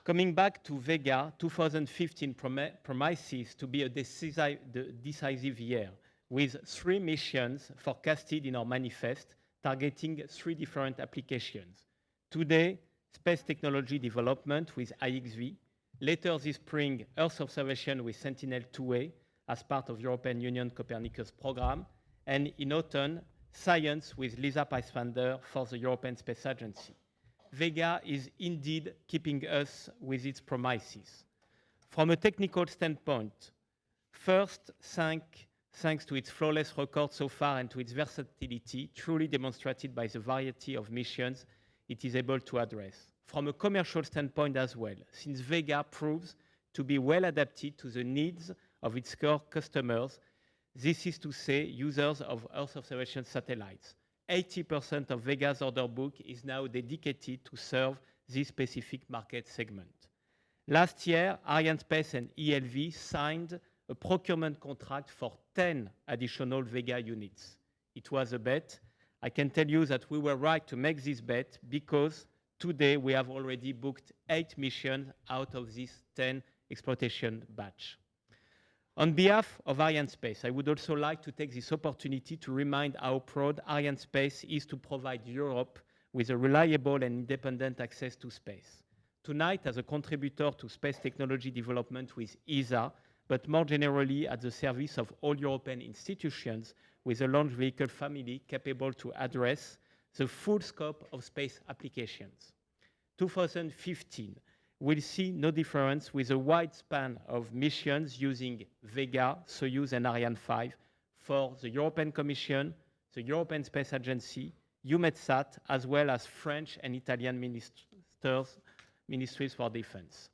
Coming back to Vega, 2015 promises to be a decisive year, with 3 missions forecasted in our manifest, targeting 3 different applications. Today, space technology development with IXV. Later this spring, Earth observation with Sentinel-2A as part of European Union Copernicus program. And in autumn, science with LISA Pathfinder for the European Space Agency. Vega is indeed keeping us with its promises. From a technical standpoint, first, thanks to its flawless record so far and to its versatility, truly demonstrated by the variety of missions it is able to address. From a commercial standpoint as well, since Vega proves to be well adapted to the needs of its core customers, this is to say, users of Earth observation satellites. 80% of Vega's order book is now dedicated to serve this specific market segment. Last year, Arianespace and ELV signed a procurement contract for 10 additional Vega units. It was a bet. I can tell you that we were right to make this bet because today we have already booked 8 missions out of this 10 exploitation batch. On behalf of Arianespace, I would also like to take this opportunity to remind how proud Arianespace is to provide Europe with a reliable and independent access to space. Tonight, as a contributor to space technology development with ESA, but more generally at the service of all European institutions with a launch vehicle family capable to address the full scope of space applications. 2015 will see no difference with a wide span of missions using Vega, Soyuz, and Ariane 5 for the European Commission, the European Space Agency, EUMETSAT, as well as French and Italian ministries for defense.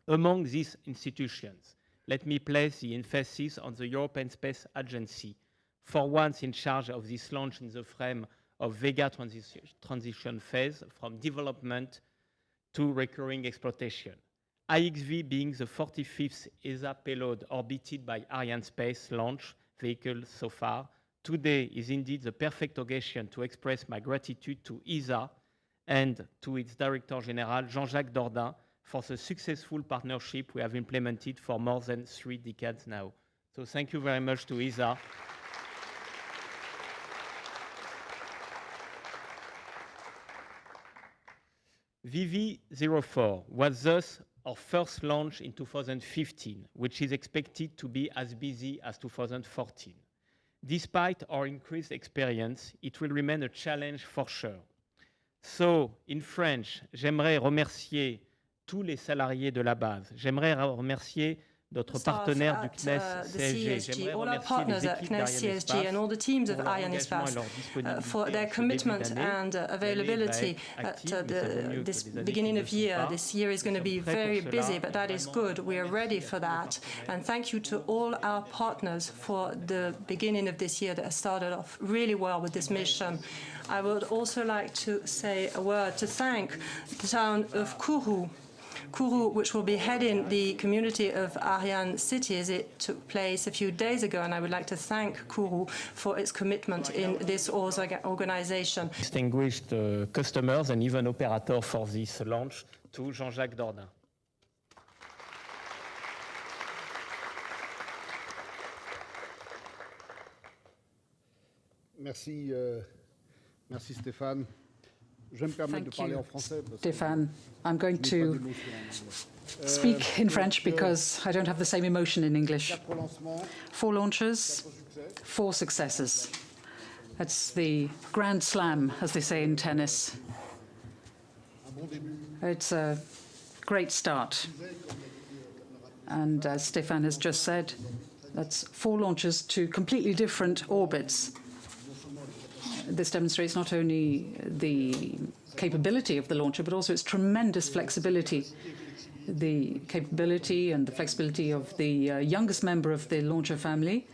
Among these institutions, let me place the emphasis on the European Space Agency, for once in charge of this launch in the frame of Vega transition phase from development to recurring exploitation. IXV being the 45th ESA payload orbited by Arianespace launch vehicle so far, today is indeed the perfect occasion to express my gratitude to ESA and to its Director General, Jean-Jacques Dordain, for the successful partnership we have implemented for more than 3 decades now. So thank you very much to ESA. VV04 was thus our first launch in 2015, which is expected to be as busy as 2014. Despite our increased experience, it will remain a challenge for sure. So, in French, j'aimerais remercier tous les salariés de la base. J'aimerais remercier notre partenaire du CNES CSG, all our partners at CNES CSG and all the teams of Arianespace for their commitment and availability at this beginning of year. This year is going to be very busy, but that is good. We are ready for that. And thank you to all our partners for the beginning of this year that has started off really well with this mission. I would also like to say a word to thank the town of Kourou, which will be heading the community of Ariane cities. It took place a few days ago, and I would like to thank Kourou for its commitment in this organization. Distinguished customers and even operators for this launch, to Jean-Jacques Dordain. Merci, merci Stéphane. Je vais me permettre de parler en français. Stéphane, I'm going to speak in French because I don't have the same emotion in English. 4 launches, 4 successes. That's the grand slam, as they say in tennis. It's a great start. And as Stéphane has just said, that's 4 launches to completely different orbits. This demonstrates not only the capability of the launcher, but also its tremendous flexibility. The capability and the flexibility of the youngest member of the launcher family,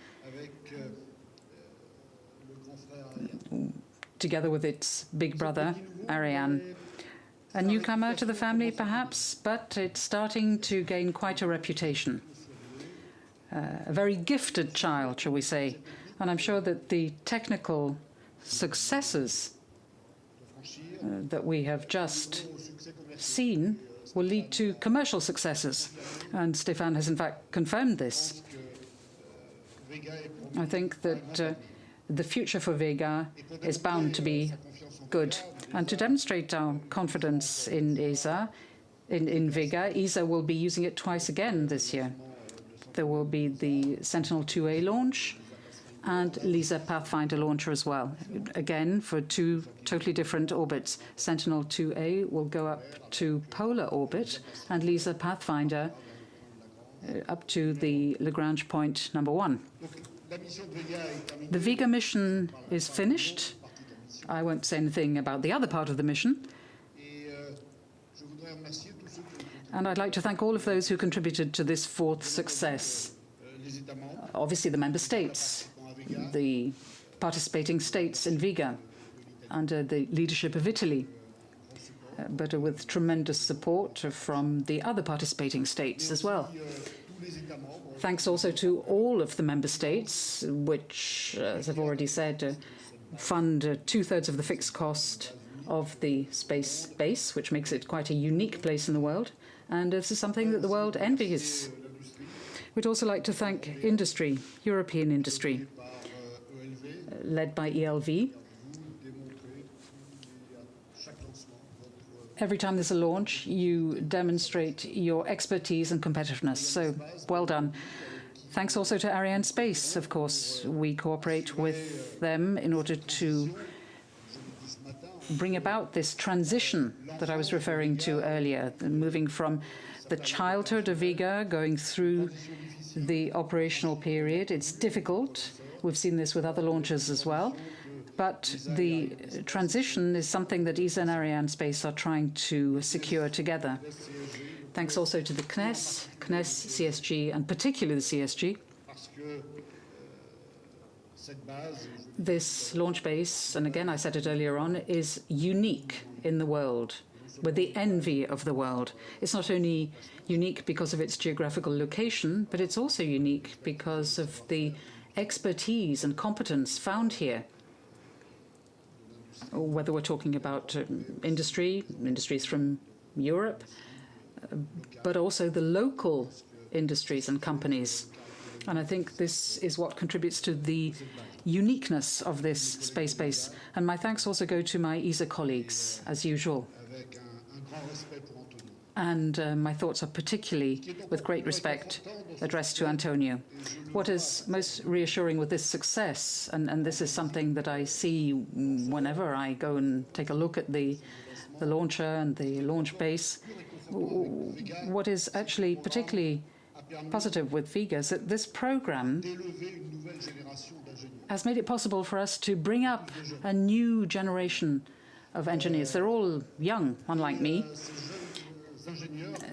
together with its big brother, Ariane. A newcomer to the family, perhaps, but it's starting to gain quite a reputation. A very gifted child, shall we say. And I'm sure that the technical successes that we have just seen will lead to commercial successes. And Stéphane has in fact confirmed this. I think that the future for Vega is bound to be good. And to demonstrate our confidence in ESA, in Vega, ESA will be using it twice again this year. There will be the Sentinel-2A launch and LISA Pathfinder launcher as well, again for 2 totally different orbits. Sentinel-2A will go up to polar orbit, and LISA Pathfinder up to the Lagrange point number 1. The Vega mission is finished. I won't say anything about the other part of the mission. And I'd like to thank all of those who contributed to this 4th success. Obviously, the member states, the participating states in Vega, under the leadership of Italy, but with tremendous support from the other participating states as well. Thanks also to all of the member states, which, as I've already said, fund 2/3 of the fixed cost of the space base, which makes it quite a unique place in the world. And this is something that the world envies. We'd also like to thank industry, European industry, led by ELV. Every time there's a launch, you demonstrate your expertise and competitiveness. So, well done. Thanks also to Arianespace, of course. We cooperate with them in order to bring about this transition that I was referring to earlier, moving from the childhood of Vega, going through the operational period. It's difficult. We've seen this with other launches as well. But the transition is something that ESA and Arianespace are trying to secure together. Thanks also to the CNES, CSG, and particularly the CSG. This launch base, and again I said it earlier on, is unique in the world. We're the envy of the world. It's not only unique because of its geographical location, but it's also unique because of the expertise and competence found here. Whether we're talking about industries from Europe, but also the local industries and companies. And I think this is what contributes to the uniqueness of this space base. And my thanks also go to my ESA colleagues, as usual. And my thoughts are particularly, with great respect, addressed to Antonio. What is most reassuring with this success, and this is something that I see whenever I go and take a look at the launcher and the launch base, what is actually particularly positive with Vega is that this program has made it possible for us to bring up a new generation of engineers. They're all young, unlike me.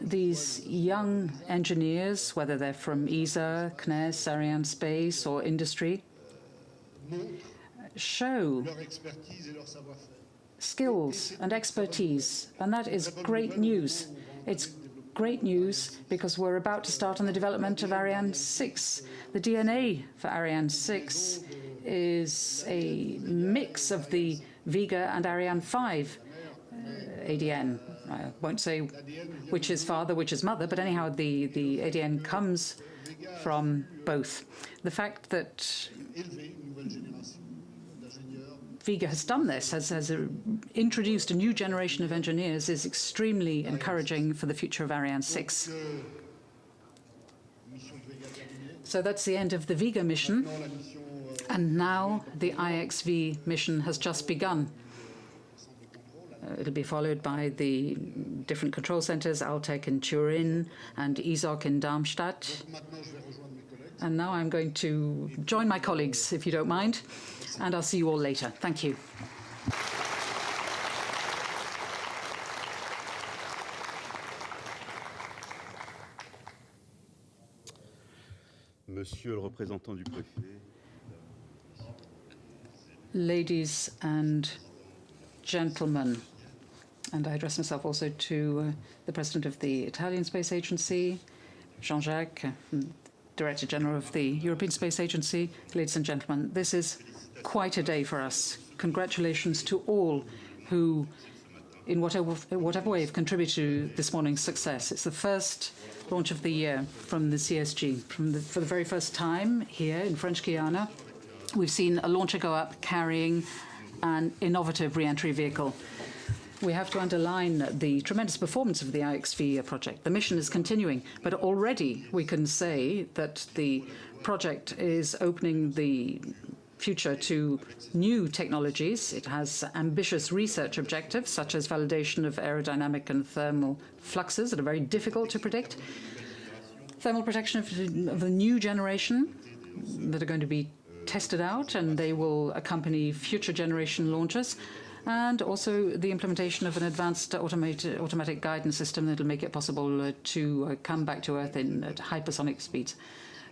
These young engineers, whether they're from ESA, CNES, Arianespace, or industry, show skills and expertise, and that is great news. It's great news because we're about to start on the development of Ariane 6. The DNA for Ariane 6 is a mix of the Vega and Ariane 5 ADN. I won't say which is father, which is mother, but anyhow, the ADN comes from both. The fact that Vega has done this, has introduced a new generation of engineers, is extremely encouraging for the future of Ariane 6. So that's the end of the Vega mission, and now the IXV mission has just begun. It'll be followed by the different control centers, Altec in Turin and ESOC in Darmstadt. And now I'm going to join my colleagues, if you don't mind, and I'll see you all later. Thank you. Monsieur le représentant du préfet. Ladies and gentlemen, and I address myself also to the President of the Italian Space Agency, Jean-Jacques, Director General of the European Space Agency. Ladies and gentlemen, this is quite a day for us. Congratulations to all who, in whatever way, have contributed to this morning's success. It's the first launch of the year from the CSG. For the very first time here in French Guiana, we've seen a launcher go up carrying an innovative re-entry vehicle. We have to underline the tremendous performance of the IXV project. The mission is continuing, but already we can say that the project is opening the future to new technologies. It has ambitious research objectives, such as validation of aerodynamic and thermal fluxes that are very difficult to predict, thermal protection of a new generation that are going to be tested out, and they will accompany future generation launches, and also the implementation of an advanced automatic guidance system that will make it possible to come back to Earth at hypersonic speeds.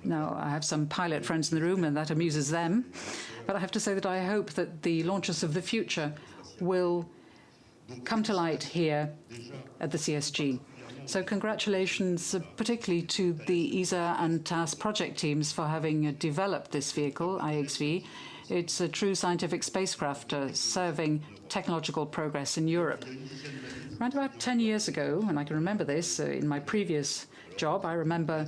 Now, I have some pilot friends in the room, and that amuses them, but I have to say that I hope that the launches of the future will come to light here at the CSG. So congratulations particularly to the ESA and TAS project teams for having developed this vehicle, IXV. It's a true scientific spacecraft serving technological progress in Europe. Around about 10 years ago, and I can remember this in my previous job, I remember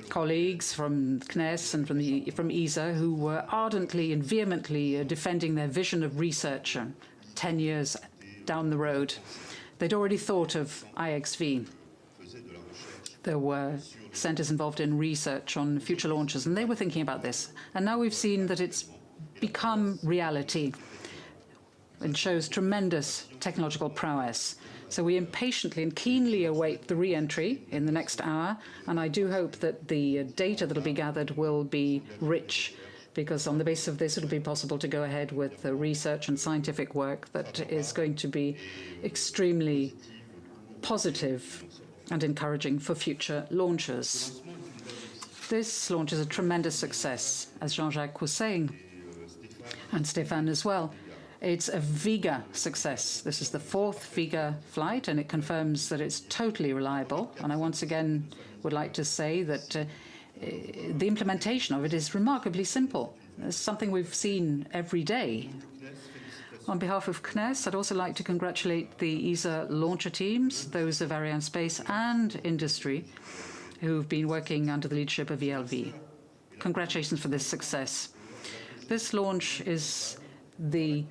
colleagues from CNES and from ESA who were ardently and vehemently defending their vision of research 10 years down the road. They'd already thought of IXV. There were centers involved in research on future launches, and they were thinking about this. And now we've seen that it's become reality and shows tremendous technological prowess. So we impatiently and keenly await the re-entry in the next hour, and I do hope that the data that will be gathered will be rich, because on the basis of this, it'll be possible to go ahead with the research and scientific work that is going to be extremely positive and encouraging for future launches. This launch is a tremendous success, as Jean-Jacques was saying, and Stéphane as well. It's a Vega success. This is the 4th Vega flight, and it confirms that it's totally reliable. And I once again would like to say that the implementation of it is remarkably simple. It's something we've seen every day. On behalf of CNES, I'd also like to congratulate the ESA launcher teams, those of Arianespace and industry, who've been working under the leadership of ELV. Congratulations for this success. This launch is the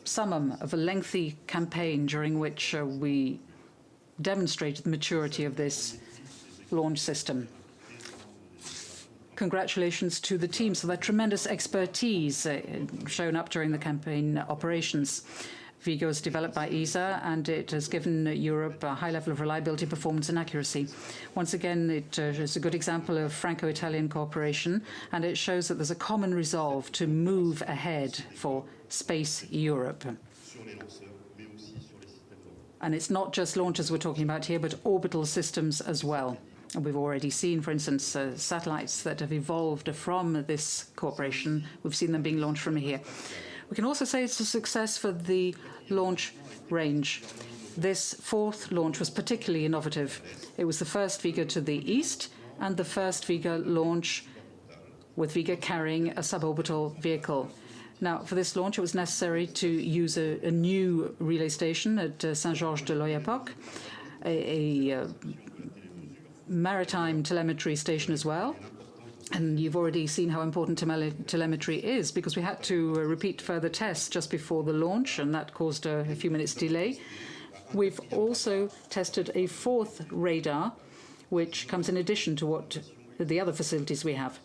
summum of a lengthy campaign during which we demonstrated the maturity of this launch system. Congratulations to the teams for their tremendous expertise shown up during the campaign operations. Vega was developed by ESA, and it has given Europe a high level of reliability, performance, and accuracy. Once again, it is a good example of Franco-Italian cooperation, and it shows that there's a common resolve to move ahead for Space Europe. And it's not just launchers we're talking about here, but orbital systems as well. And we've already seen, for instance, satellites that have evolved from this cooperation. We've seen them being launched from here. We can also say it's a success for the launch range. This 4th launch was particularly innovative. It was the first Vega to the east and the first Vega launch with Vega carrying a suborbital vehicle. Now, for this launch, it was necessary to use a new relay station at Saint-Georges-de-l'Oyapock, a maritime telemetry station as well. And you've already seen how important telemetry is, because we had to repeat further tests just before the launch, and that caused a few minutes delay. We've also tested a 4th radar, which comes in addition to what the other facilities we have.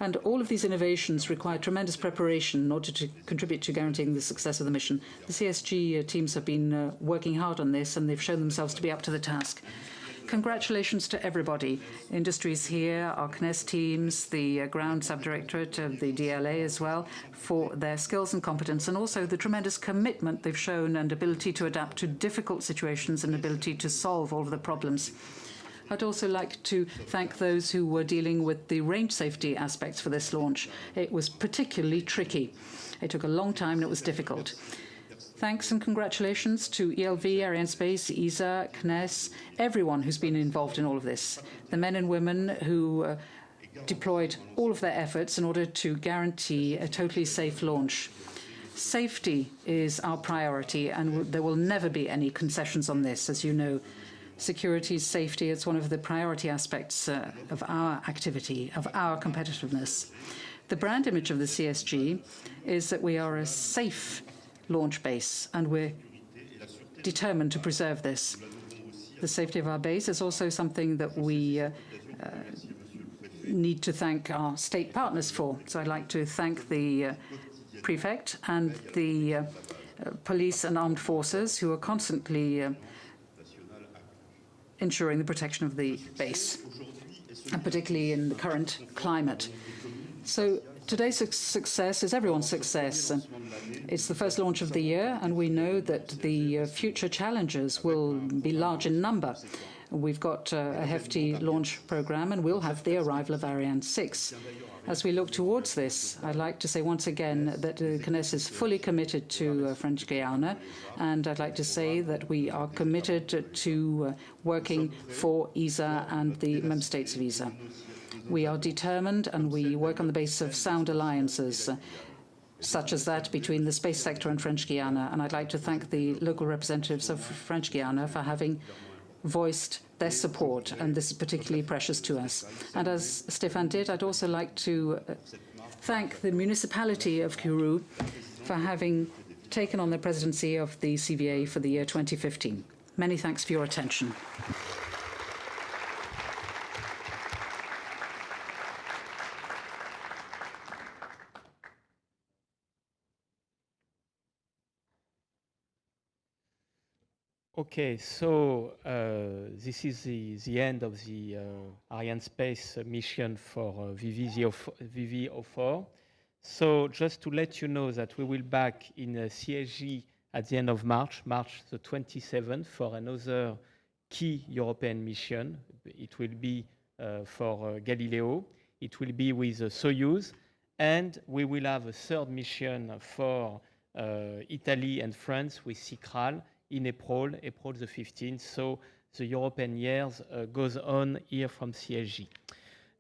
And all of these innovations require tremendous preparation in order to contribute to guaranteeing the success of the mission. The CSG teams have been working hard on this, and they've shown themselves to be up to the task. Congratulations to everybody. Industries here, our CNES teams, the ground subdirectorate of the DLA as well, for their skills and competence, and also the tremendous commitment they've shown and ability to adapt to difficult situations and ability to solve all of the problems. I'd also like to thank those who were dealing with the range safety aspects for this launch. It was particularly tricky. It took a long time and it was difficult. Thanks and congratulations to ELV, Arianespace, ESA, CNES, everyone who's been involved in all of this. The men and women who deployed all of their efforts in order to guarantee a totally safe launch. Safety is our priority, and there will never be any concessions on this. As you know, security, safety, it's one of the priority aspects of our activity, of our competitiveness. The brand image of the CSG is that we are a safe launch base, and we're determined to preserve this. The safety of our base is also something that we need to thank our state partners for. So I'd like to thank the prefect and the police and armed forces who are constantly ensuring the protection of the base, and particularly in the current climate. So today's success is everyone's success. It's the first launch of the year, and we know that the future challenges will be large in number. We've got a hefty launch program, and we'll have the arrival of Ariane 6. As we look towards this, I'd like to say once again that CNES is fully committed to French Guiana, and I'd like to say that we are committed to working for ESA and the member states of ESA. We are determined, and we work on the basis of sound alliances, such as that between the space sector and French Guiana. And I'd like to thank the local representatives of French Guiana for having voiced their support, and this is particularly precious to us. And as Stéphane did, I'd also like to thank the municipality of Kourou for having taken on the presidency of the CVA for the year 2015. Many thanks for your attention. Okay, so this is the end of the Arianespace mission for VV04. So just to let you know that we will be back in CSG at the end of March the 27th, for another key European mission. It will be for Galileo. It will be with Soyuz. And we will have a third mission for Italy and France with CICRAL in April the 15th. So the European years goes on here from CSG.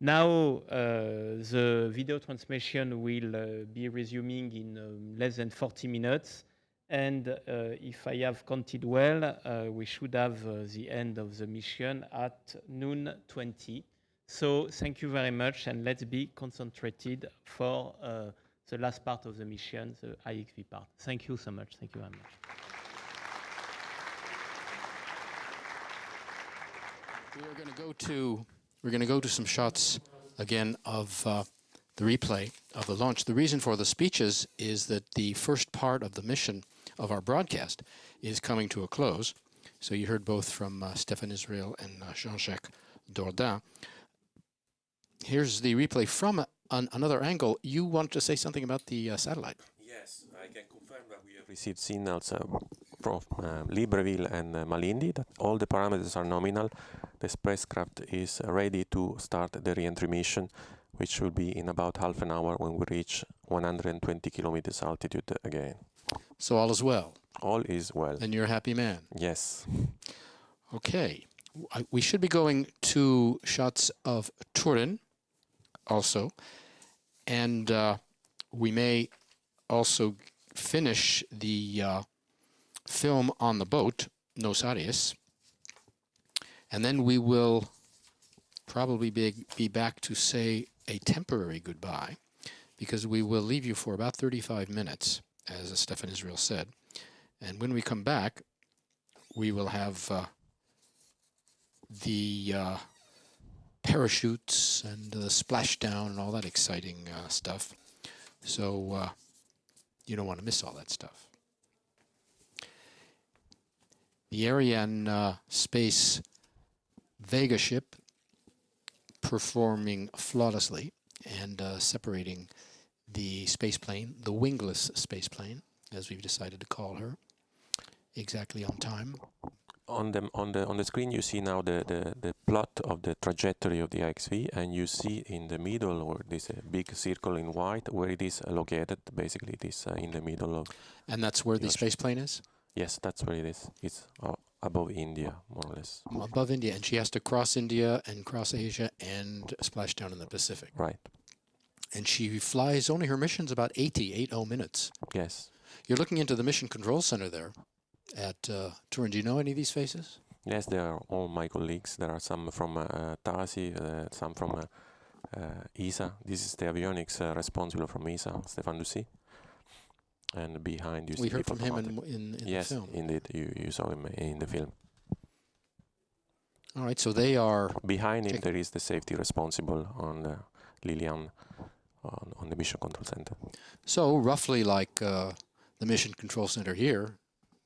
Now the video transmission will be resuming in less than 40 minutes. And if I have counted well, we should have the end of the mission at noon 20. So thank you very much, and let's be concentrated for the last part of the mission, the IXV part. Thank you so much. Thank you very much. We're going to go to some shots again of the replay of the launch. The reason for the speeches is that the first part of the mission of our broadcast is coming to a close. So you heard both from Stéphane Israël and Jean-Jacques Dordain. Here's the replay from another angle. You want to say something about the satellite? Yes, I can confirm that we have received signals from Libreville and Malindi that all the parameters are nominal. The spacecraft is ready to start the reentry mission, which will be in about half an hour when we reach 120 kilometers altitude again. So all is well? All is well. And you're a happy man? Yes. Okay. We should be going to shots of Turin also, and we may also finish the film on the boat, Nos Aires, and then we will probably be back to say a temporary goodbye, because we will leave you for about 35 minutes, as Stéphane Israël said, and when we come back, we will have the parachutes and the splashdown and all that exciting stuff. So you don't want to miss all that stuff. The Arianespace Vega ship performing flawlessly and separating the spaceplane, the wingless spaceplane, as we've decided to call her, exactly on time. On the screen you see now the plot of the trajectory of the IXV, and you see in the middle, or this big circle in white, where it is located. Basically it is in the middle of... And that's where the spaceplane is? Yes, that's where it is. It's above India, more or less. Above India, and she has to cross India and cross Asia and splash down in the Pacific. Right. And she flies, only her mission's about 80 minutes. Yes. You're looking into the Mission Control Center there at Turin. Do you know any of these faces? Yes, they are all my colleagues. There are some from Tasi, some from ESA. This is the avionics responsible from ESA, Stéphane Ducy. And behind you see... We heard from him in yes, the film. Yes, indeed. You saw him in the film. All right, so they are... Behind him there is the safety responsible on Lilian, on the Mission Control Center. So roughly like the Mission Control Center here,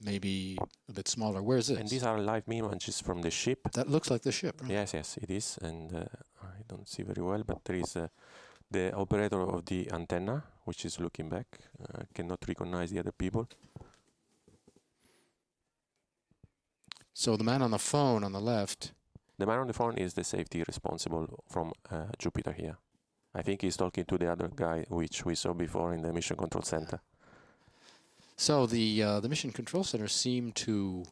maybe a bit smaller. Where is this? And these are live images from the ship. That looks like the ship, right? Yes, yes, it is. And I don't see very well, but there is the operator of the antenna, which is looking back, cannot recognize the other people. So the man on the phone on the left... The man on the phone is the safety responsible from Jupiter here. I think he's talking to the other guy, which we saw before in the Mission Control Center. So the Mission Control Center seem to,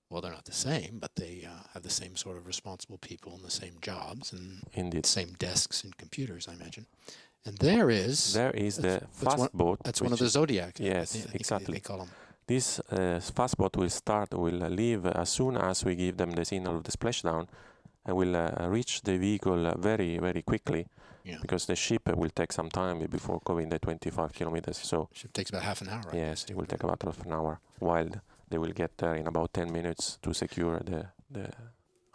well, they're not the same, but they have the same sort of responsible people and the same jobs and Indeed. The same desks and computers, I imagine. And there is the fast boat. That's one of the Zodiacs. Yes, exactly. They call them. This fast boat will leave as soon as we give them the signal of the splashdown, and will reach the vehicle very, very quickly. Yeah. Because the ship will take some time before covering the 25 kilometers. So ship takes about half an hour. Right? Yes, it will take about half an hour, while they will get there in about 10 minutes to secure the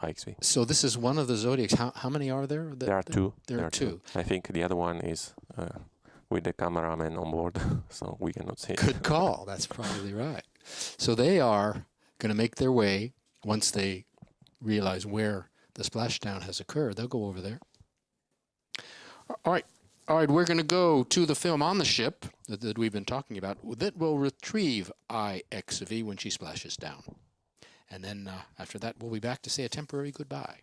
IXV. So this is one of the Zodiacs. How many are there? There are two. There are two. I think the other one is with the cameraman on board, so we cannot see. Good call. That's probably right. So they are going to make their way, once they realize where the splashdown has occurred, they'll go over there. All right, we're going to go to the film on the ship that we've been talking about that will retrieve IXV when she splashes down. And then after that, we'll be back to say a temporary goodbye.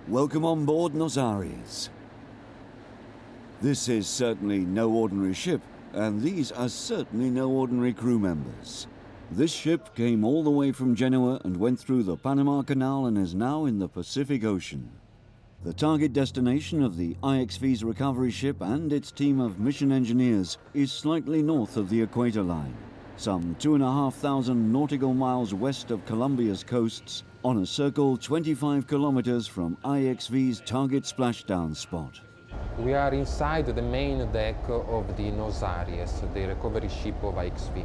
Welcome on board Nos Aries. This is certainly no ordinary ship, and these are certainly no ordinary crew members. This ship came all the way from Genoa and went through the Panama Canal and is now in the Pacific Ocean. The target destination of the IXV's recovery ship and its team of mission engineers is slightly north of the equator line, some 2,500 nautical miles west of Colombia's coasts, on a circle 25 kilometers from IXV's target splashdown spot. We are inside the main deck of the Nos Aries, the recovery ship of IXV.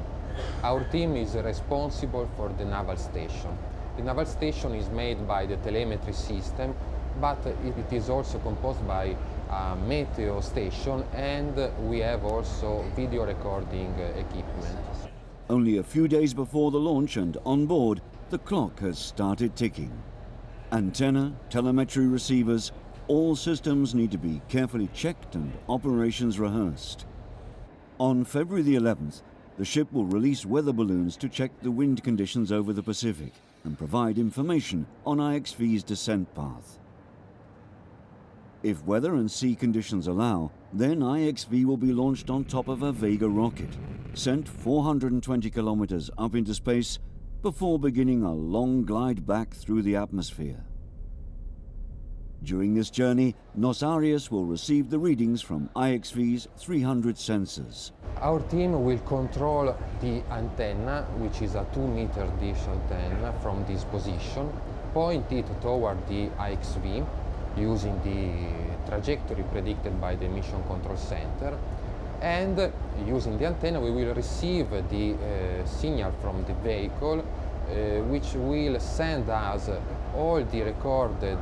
Our team is responsible for the naval station. The naval station is made by the telemetry system, but it is also composed by a meteo station, and we have also video recording equipment. Only a few days before the launch and on board, the clock has started ticking. Antenna, telemetry receivers, all systems need to be carefully checked and operations rehearsed. On February the 11th, the ship will release weather balloons to check the wind conditions over the Pacific and provide information on IXV's descent path. If weather and sea conditions allow, then IXV will be launched on top of a Vega rocket, sent 420 kilometers up into space before beginning a long glide back through the atmosphere. During this journey, Nos Aries will receive the readings from IXV's 300 sensors. Our team will control the antenna, which is a 2-meter dish antenna, from this position, point it toward the IXV using the trajectory predicted by the Mission Control Center, and using the antenna we will receive the signal from the vehicle, which will send us all the recorded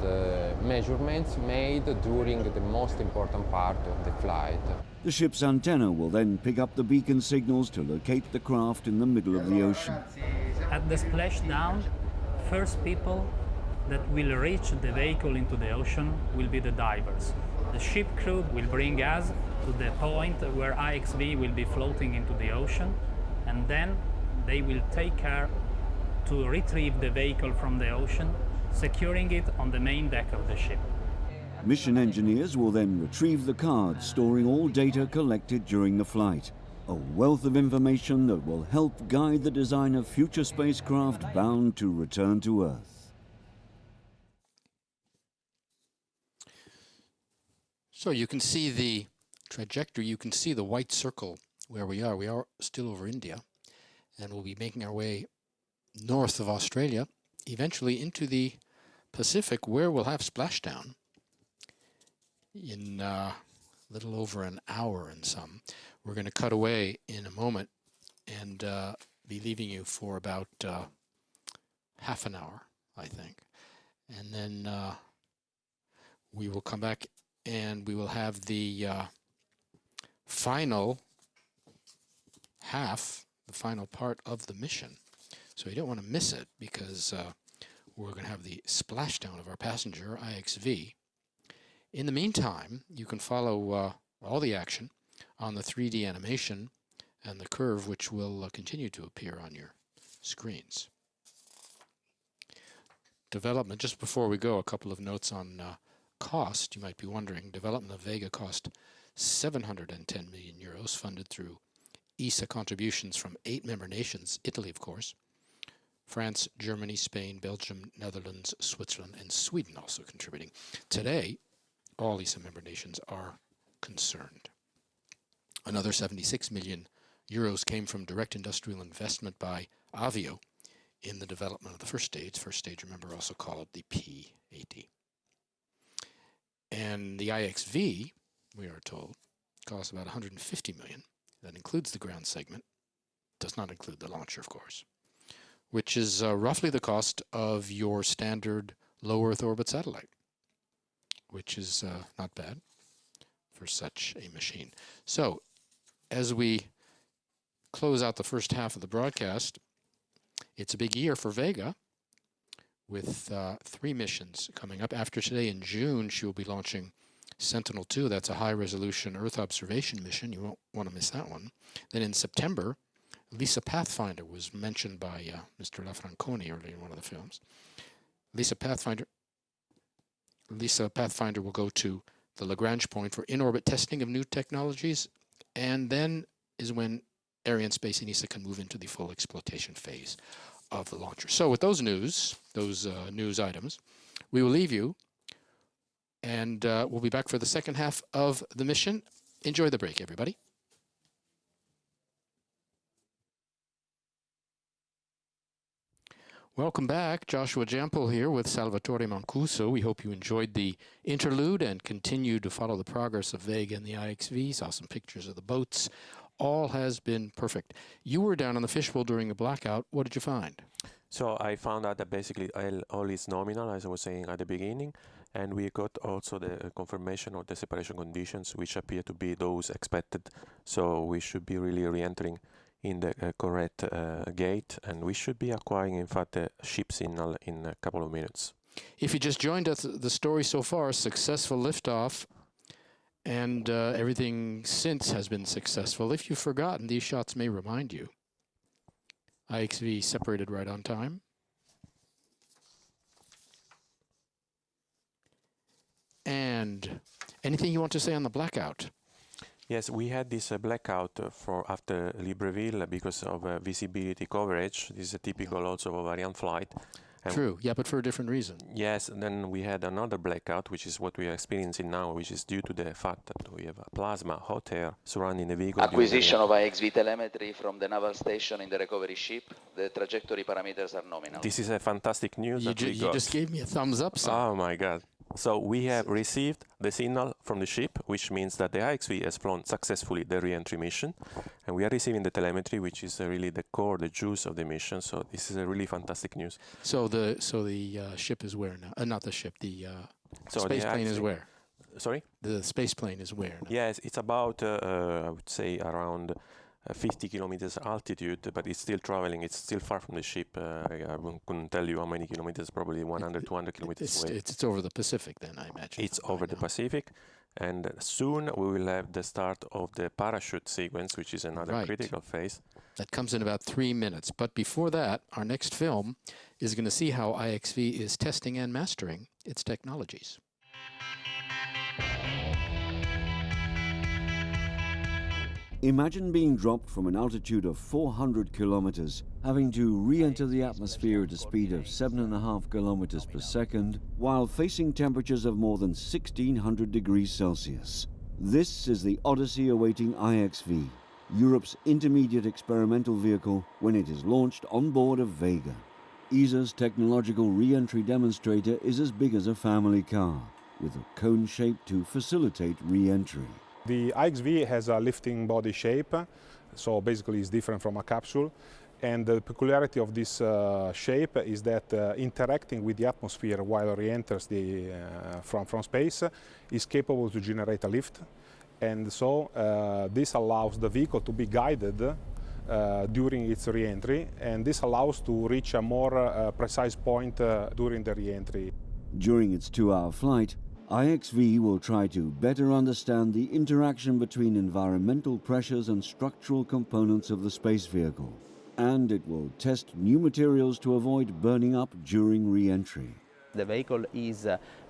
measurements made during the most important part of the flight. The ship's antenna will then pick up the beacon signals to locate the craft in the middle of the ocean. At the splashdown, first people that will reach the vehicle into the ocean will be the divers. The ship crew will bring us to the point where IXV will be floating into the ocean, and then they will take care to retrieve the vehicle from the ocean, securing it on the main deck of the ship. Mission engineers will then retrieve the card storing all data collected during the flight, a wealth of information that will help guide the design of future spacecraft bound to return to Earth. So you can see the trajectory, you can see the white circle where we are. We are still over India, and we'll be making our way north of Australia, eventually into the Pacific, where we'll have splashdown in a little over an hour and some. We're going to cut away in a moment and be leaving you for about half an hour, I think. And then we will come back and we will have the final half, the final part of the mission. So you don't want to miss it, because we're going to have the splashdown of our passenger, IXV. In the meantime, you can follow all the action on the 3D animation and the curve, which will continue to appear on your screens. Development, just before we go, a couple of notes on cost. You might be wondering, development of Vega cost 710 million euros, funded through ESA contributions from 8 member nations, Italy, of course, France, Germany, Spain, Belgium, Netherlands, Switzerland, and Sweden also contributing. Today, all ESA member nations are concerned. Another 76 million euros came from direct industrial investment by Avio in the development of the first stage, remember, also called the P-80. And the IXV, we are told, costs about 150 million. That includes the ground segment, does not include the launcher, of course, which is roughly the cost of your standard low Earth orbit satellite, which is not bad for such a machine. So, as we close out the first half of the broadcast, it's a big year for Vega, with 3 missions coming up. After today in June, she will be launching Sentinel-2, that's a high-resolution Earth observation mission. You won't want to miss that one. Then in September, Lisa Pathfinder was mentioned by Mr. Lafranconi earlier in one of the films. Lisa Pathfinder will go to the Lagrange point for in-orbit testing of new technologies, and then is when Arianespace and ESA can move into the full exploitation phase of the launcher. So with those news items, we will leave you, and we'll be back for the second half of the mission. Enjoy the break, everybody. Welcome back. Joshua Jampel here with Salvatore Mancuso. We hope you enjoyed the interlude and continue to follow the progress of Vega and the IXV. Saw some pictures of the boats. All has been perfect. You were down on the fishbowl during a blackout. What did you find? So I found out that basically all is nominal, as I was saying at the beginning, and we got also the confirmation of the separation conditions, which appear to be those expected. So we should be really re-entering in the correct gate, and we should be acquiring, in fact, the ship signal in a couple of minutes. If you just joined us, the story so far, successful liftoff, and everything since has been successful. If you've forgotten, these shots may remind you. IXV separated right on time. And anything you want to say on the blackout? Yes, we had this blackout for after Libreville because of visibility coverage. This is typical also of Ariane flight. True, yeah, but for a different reason. Yes, and then we had another blackout, which is what we are experiencing now, which is due to the fact that we have a plasma hot air surrounding the vehicle. Acquisition of IXV telemetry from the naval station in the recovery ship. The trajectory parameters are nominal. This is a fantastic news. You just gave me a thumbs up, son. Oh my God. So we have received the signal from the ship, which means that the IXV has flown successfully the re-entry mission, and we are receiving the telemetry, which is really the core, the juice of the mission. So this is a really fantastic news. So the ship is where now? Not the ship. The space plane is where? Sorry? The space plane is where now? Yes, it's about I would say around 50 kilometers altitude, but it's still traveling. It's still far from the ship. I couldn't tell you how many kilometers, probably 100, 200 kilometers away. It's over the Pacific then, I imagine. It's over the Pacific, and soon we will have the start of the parachute sequence, which is another critical phase. That comes in about 3 minutes. But before that, our next film is going to see how IXV is testing and mastering its technologies. Imagine being dropped from an altitude of 400 kilometers, having to re-enter the atmosphere at a speed of 7.5 kilometers per second, while facing temperatures of more than 1600 degrees Celsius. This is the odyssey awaiting IXV, Europe's intermediate experimental vehicle when it is launched on board of Vega. ESA's technological re-entry demonstrator is as big as a family car, with a cone shape to facilitate re-entry. The IXV has a lifting body shape, so basically it's different from a capsule. And the peculiarity of this shape is that interacting with the atmosphere while it re-enters from space is capable to generate a lift. And so this allows the vehicle to be guided during its re-entry, and this allows to reach a more precise point during the re-entry. During its 2-hour flight, IXV will try to better understand the interaction between environmental pressures and structural components of the space vehicle, and it will test new materials to avoid burning up during re-entry. The vehicle is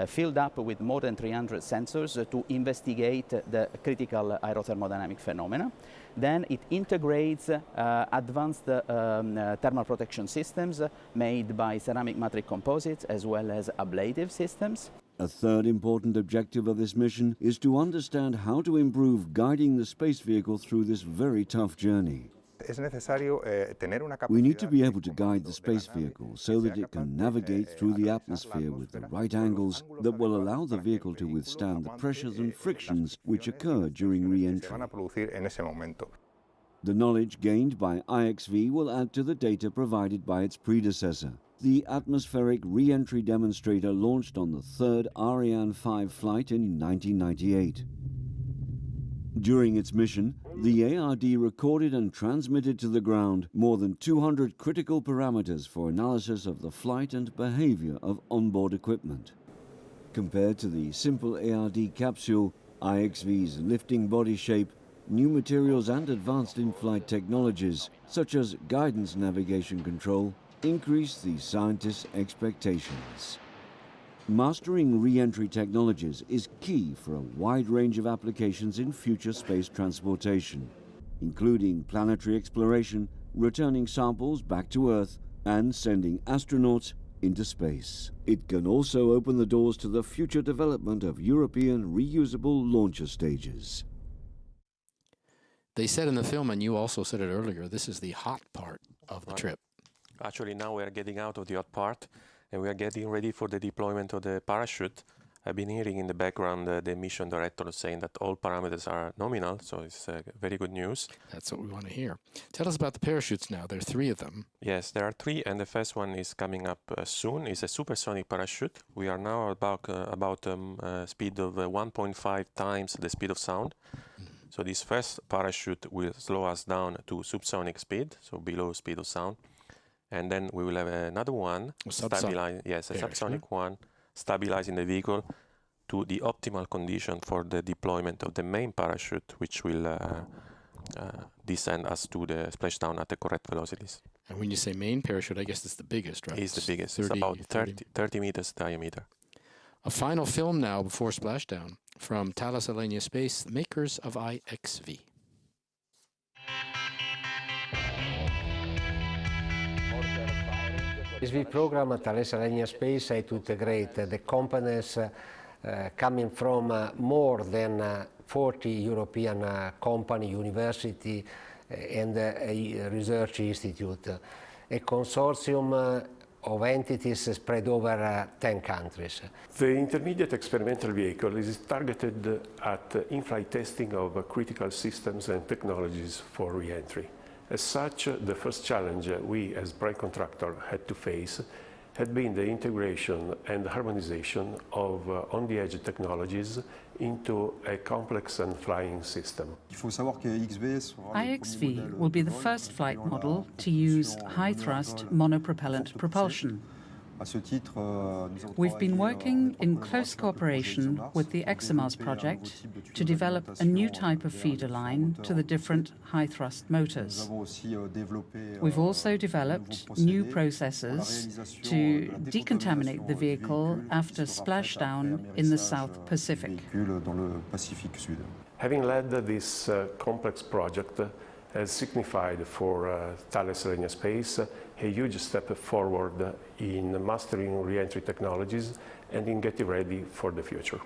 filled up with more than 300 sensors to investigate the critical aerothermodynamic phenomena. Then it integrates advanced thermal protection systems made by ceramic matrix composites as well as ablative systems. A third important objective of this mission is to understand how to improve guiding the space vehicle through this very tough journey. We need to be able to guide the space vehicle so that it can navigate through the atmosphere with the right angles that will allow the vehicle to withstand the pressures and frictions which occur during re-entry. The knowledge gained by IXV will add to the data provided by its predecessor, the atmospheric re-entry demonstrator launched on the third Ariane 5 flight in 1998. During its mission, the ARD recorded and transmitted to the ground more than 200 critical parameters for analysis of the flight and behavior of onboard equipment. Compared to the simple ARD capsule, IXV's lifting body shape, new materials and advanced in-flight technologies, such as guidance navigation control, increase the scientists' expectations. Mastering re-entry technologies is key for a wide range of applications in future space transportation, including planetary exploration, returning samples back to Earth, and sending astronauts into space. It can also open the doors to the future development of European reusable launcher stages. They said in the film, and you also said it earlier, this is the hot part of the trip. Actually, now we are getting out of the hot part, and we are getting ready for the deployment of the parachute. I've been hearing in the background the mission director saying that all parameters are nominal, so it's very good news. That's what we want to hear. Tell us about the parachutes now. There are 3 of them. Yes, there are 3, and the first one is coming up soon. It's a supersonic parachute. We are now about speed of 1.5 times the speed of sound. So this first parachute will slow us down to subsonic speed, so below speed of sound. And then we will have another one, a subsonic one, stabilizing the vehicle to the optimal condition for the deployment of the main parachute, which will descend us to the splashdown at the correct velocities. And when you say main parachute, I guess it's the biggest, right? It's the biggest. It's about 30 meters diameter. A final film now before splashdown from Thales Alenia Space, the makers of IXV. IXV program at Thales Alenia Space is to integrate the components coming from more than 40 European company, university and a research institute. A consortium of entities spread over 10 countries. The intermediate experimental vehicle is targeted at in-flight testing of critical systems and technologies for re-entry. As such, the first challenge we as prime contractor had to face had been the integration and harmonization of on-the-edge technologies into a complex and flying system. IXV will be the first flight model to use high-thrust monopropellant propulsion. We've been working in close cooperation with the ExaMars project to develop a new type of feeder line to the different high-thrust motors. We've also developed new processes to decontaminate the vehicle after splashdown in the South Pacific. Having led this complex project has signified for Thales Alenia Space a huge step forward in mastering re-entry technologies and in getting ready for the future.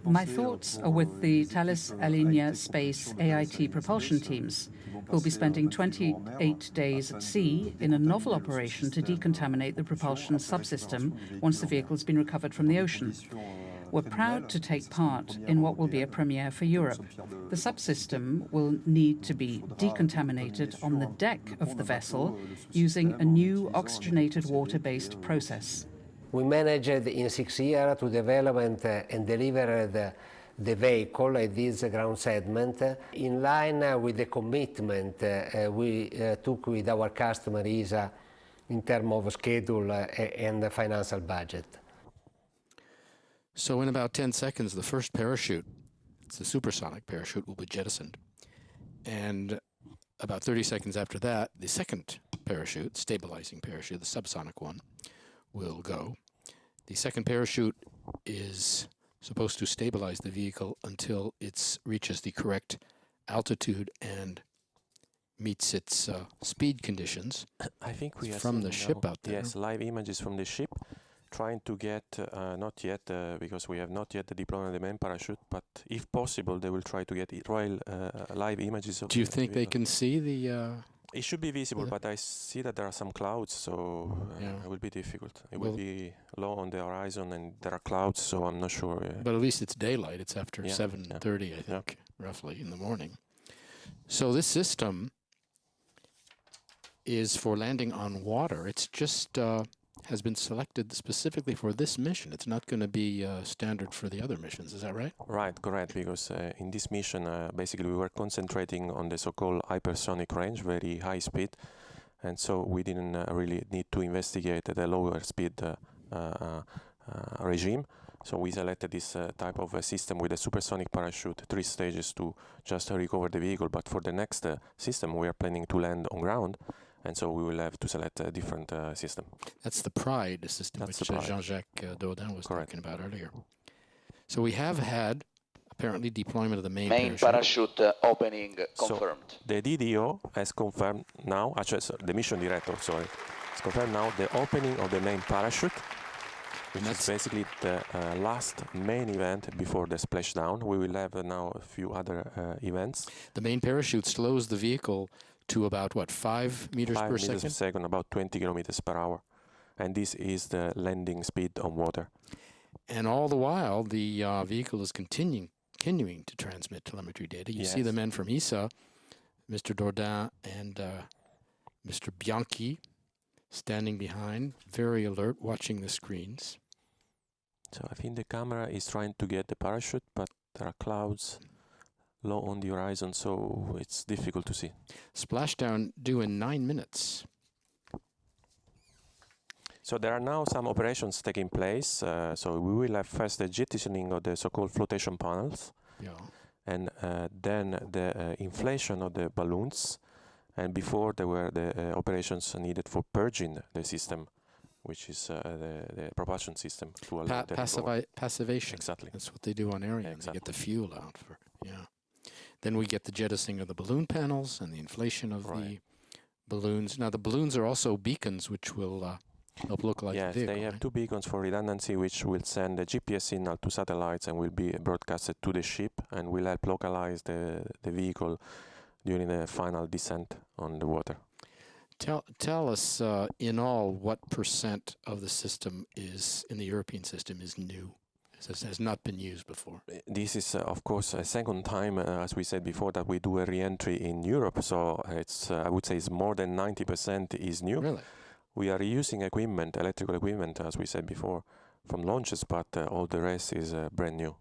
My thoughts are with the Thales Alenia Space AIT propulsion teams, who will be spending 28 days at sea in a novel operation to decontaminate the propulsion subsystem once the vehicle has been recovered from the ocean. We're proud to take part in what will be a premiere for Europe. The subsystem will need to be decontaminated on the deck of the vessel using a new oxygenated water-based process. We managed in 6 years to develop and deliver the vehicle at this ground segment in line with the commitment we took with our customer ESA in terms of schedule and financial budget. So in about 10 seconds, the first parachute, it's a supersonic parachute, will be jettisoned. And about 30 seconds after that, the second parachute, stabilizing parachute, the subsonic one, will go. The second parachute is supposed to stabilize the vehicle until it reaches the correct altitude and meets its speed conditions. I think we have from the ship out there. Yes, live images from the ship, trying to get, not yet, because we have not yet deployed the main parachute, but if possible, they will try to get live images of. Do you think they can see the? It should be visible, but I see that there are some clouds, so it will be difficult. It will be low on the horizon, and there are clouds, so I'm not sure. But at least it's daylight. It's after 7:30, I think, roughly in the morning. So this system is for landing on water. It's just has been selected specifically for this mission. It's not going to be standard for the other missions. Is that right? Right, correct. Because in this mission, basically, we were concentrating on the so-called hypersonic range, very high speed, and so we didn't really need to investigate the lower speed regime. So we selected this type of a system with a supersonic parachute, 3 stages to just recover the vehicle. But for the next system, we are planning to land on ground, and so we will have to select a different system. That's the Pride system, which Jean-Jacques Daudin was talking about earlier. So we have had, apparently, deployment of the main parachute opening confirmed. So the DDO has confirmed now, actually, the mission director, sorry, has confirmed now the opening of the main parachute, which is basically the last main event before the splashdown. We will have now a few other events. The main parachute slows the vehicle to about, what, 5 meters per second? 5 meters per second, about 20 kilometers per hour. And this is the landing speed on water. And all the while, the vehicle is continuing to transmit telemetry data. You see the men from ESA, Mr. Daudin and Mr. Bianchi, standing behind, very alert, watching the screens. So I think the camera is trying to get the parachute, but there are clouds low on the horizon, so it's difficult to see. Splashdown due in 9 minutes. So there are now some operations taking place. So we will have first the jettisoning of the so-called flotation panels, and then the inflation of the balloons. And before there were the operations needed for purging the system, which is the propulsion system to allow passivation. Exactly. That's what they do on Ariane. They get the fuel out for Then we get the jettisoning of the balloon panels and the inflation of the balloons. Now the balloons are also beacons, which will help localize the vehicle. Yes, they have 2 beacons for redundancy, which will send a GPS signal to satellites and will be broadcasted to the ship and will help localize the vehicle during the final descent on the water. Tell us, in all, what % of the system is, in the European system, is new, has not been used before? This is, of course, a second time, as we said before, that we do a re-entry in Europe. So it's, I would say, it's more than 90% is new. Really? We are using equipment, electrical equipment, as we said before, from launches, but all the rest is brand new.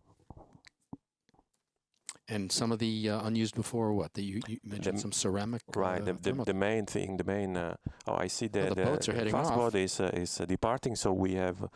And some of the unused before, what? You mentioned some ceramic. Right. The main thing, I see the boats are heading fast off. boat is departing. So we have,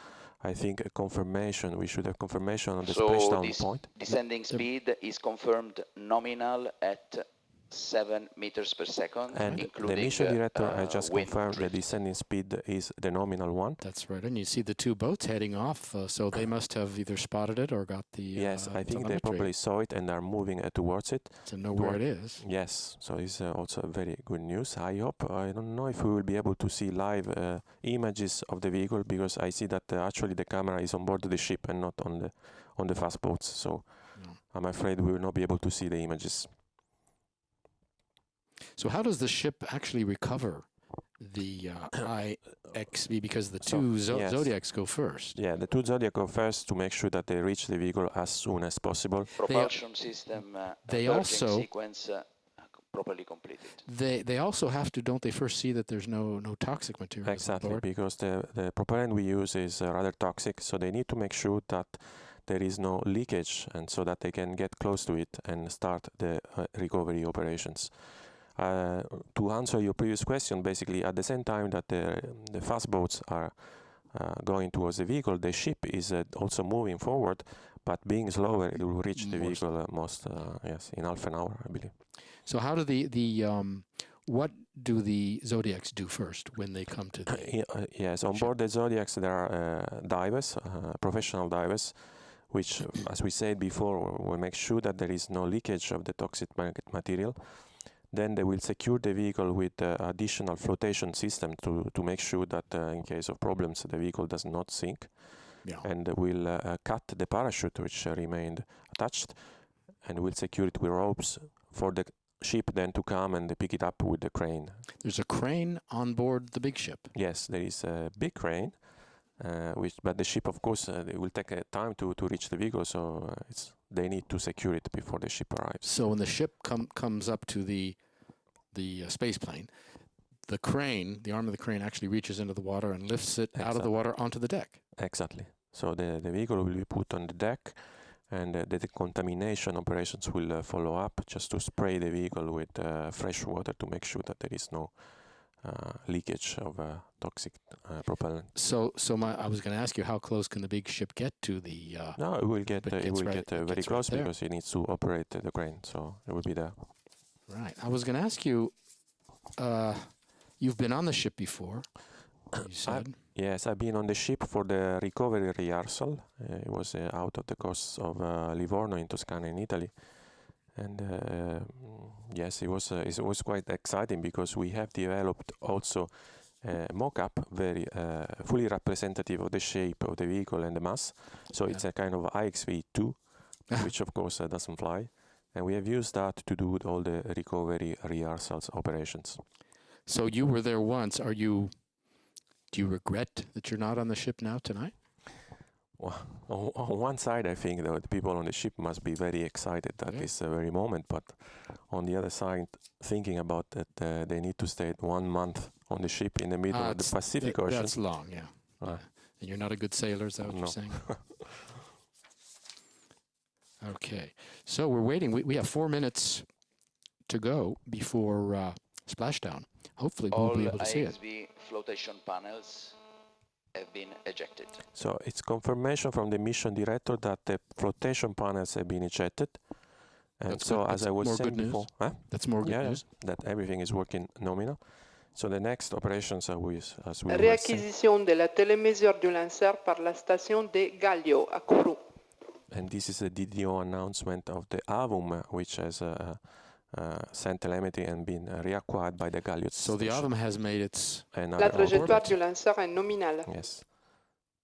I think, a confirmation. We should have confirmation on the So splashdown point. Descending speed is confirmed nominal at 7 meters per second, And including the mission director has just wind confirmed the drift. descending speed is the nominal one. That's right. And you see the 2 boats heading off, so they must have either spotted it or got the Yes, I think they telemetry. probably saw it and are moving towards it. To know where it is. Yes, so it's also very good news. I hope, I don't know if we will be able to see live images of the vehicle, because I see that actually the camera is on board the ship and not on the fast boats. So I'm afraid we will not be able to see the images. So how does the ship actually recover the IXV, because the 2 Zodiacs go first? Yeah, the 2 Zodiac go first to make sure that they reach the vehicle as soon as possible. Propulsion system they purging also sequence properly completed. They also have to, don't they, first see that there's no toxic material Exactly, on board? because the propellant we use is rather toxic, so they need to make sure that there is no leakage, and so that they can get close to it and start the recovery operations. To answer your previous question, basically at the same time that the fast boats are going towards the vehicle, the ship is also moving forward, but being slower, it will reach the vehicle in half an hour, I believe. So how do what do the Zodiacs do first when they come to the Yes, on board the Zodiacs there are divers, professional divers, which, as we said before, will make sure that there is no leakage of the toxic material. Then they will secure the vehicle with additional flotation system to make sure that in case of problems the vehicle does not sink. And will cut the parachute which remained attached, and will secure it with ropes for the ship then to come and pick it up with the crane. There's a crane on board the big ship? Yes, there is a big crane, but the ship, of course, it will take time to reach the vehicle, so they need to secure it before the ship arrives. So when the ship comes up to the space plane, the crane, the arm of the crane actually reaches into the water and lifts it out of the water onto the deck. Exactly. So the vehicle will be put on the deck, and the decontamination operations will follow up, just to spray the vehicle with fresh water to make sure that there is no leakage of toxic propellant. So I was going to ask you, how close can the big ship get to the? No, it will get very close because it needs to operate the crane, so it will be there. Right. I was going to ask you. You've been on the ship before. You said. Yes, I've been on the ship for the recovery rehearsal. It was out of the coast of Livorno in Toscana in Italy. And yes, it was quite exciting because we have developed also a mock-up very fully representative of the shape of the vehicle and the mass. So it's a kind of IXV2, which of course doesn't fly. And we have used that to do all the recovery rehearsals operations. So you were there once. Do you regret that you're not on the ship now tonight? Well, on one side, I think that the people on the ship must be very excited at this very moment. But on the other side, thinking about that they need to stay 1 month on the ship in the middle of the Pacific Ocean. That's long, yeah. And you're not a good sailor, is that what you're saying? Okay. So we're waiting. We have 4 minutes to go before Splashdown. Hopefully we'll be able to see it. All IXV flotation panels have been ejected. So it's confirmation from the mission director that the flotation panels have been ejected. And that's so good. as I was saying before, that's more good news. That everything is working nominal. So the next operations are as we Réacquisition de la télémesure du lanceur par la station de Gallio à Kourou. And this is a DDO announcement of the AVUM, which has sent telemetry and been reacquired by the Gallio. So the AVUM has made its La trajectoire du lanceur est nominale. Yes.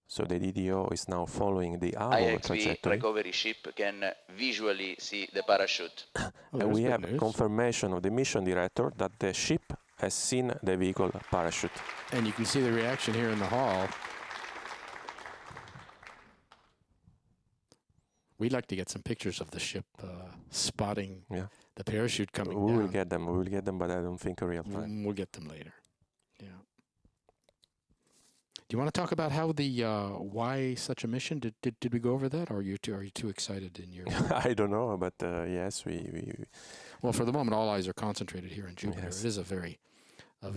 So the DDO is now following the AVUM IXV trajectory. recovery ship can visually see the parachute. And we have confirmation of the mission director that the ship has seen the vehicle parachute. And you can see the reaction here in the hall. We'd like to get some pictures of the ship spotting the parachute coming down. We will get them, but I don't think a real time. We'll get them later. Yeah. Do you want to talk about how the why such a mission? Did we go over that, or are you too excited in your? I don't know, but yes, we. Well, for the moment, all eyes are concentrated here in Jupiter. Yes. It is a very I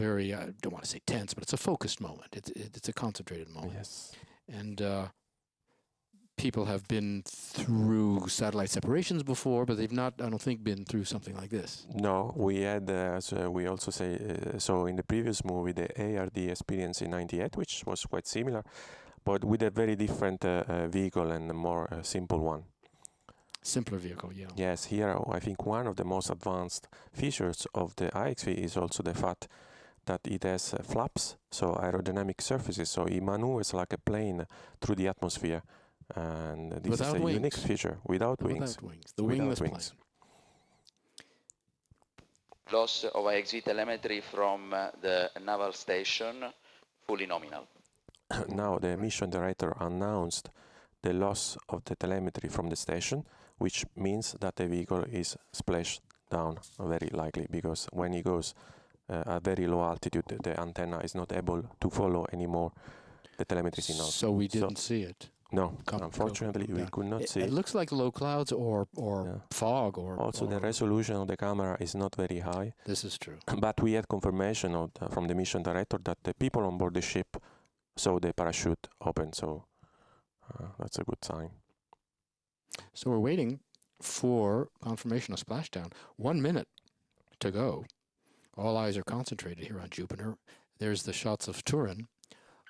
don't want to say tense, but it's a focused moment. It's a concentrated moment. Yes. And people have been through satellite separations before, but they've not, I don't think, been through something like this. No, we had, as we also say, so in the previous movie, the ARD experience in '98, which was quite similar, but with a very different vehicle and a more simple one. Simpler vehicle, yeah. Yes, here I think one of the most advanced features of the IXV is also the fact that it has flaps, so aerodynamic surfaces, so it maneuvers like a plane through the atmosphere. And this without is a wings. unique feature. Without wings. The wingless plane. Loss of IXV telemetry from the naval station, fully nominal. Now the mission director announced the loss of the telemetry from the station, which means that the vehicle is splashed down, very likely, because when it goes at very low altitude, the antenna is not able to follow anymore the telemetry signal. So we didn't see it. No, unfortunately, we could not see it. It looks like low clouds or fog. Also, the resolution of the camera is not very high. This is true. But we had confirmation from the mission director that the people on board the ship saw the parachute open, so that's a good sign. So we're waiting for confirmation of splashdown. 1 minute to go. All eyes are concentrated here on Jupiter. There's the shots of Turin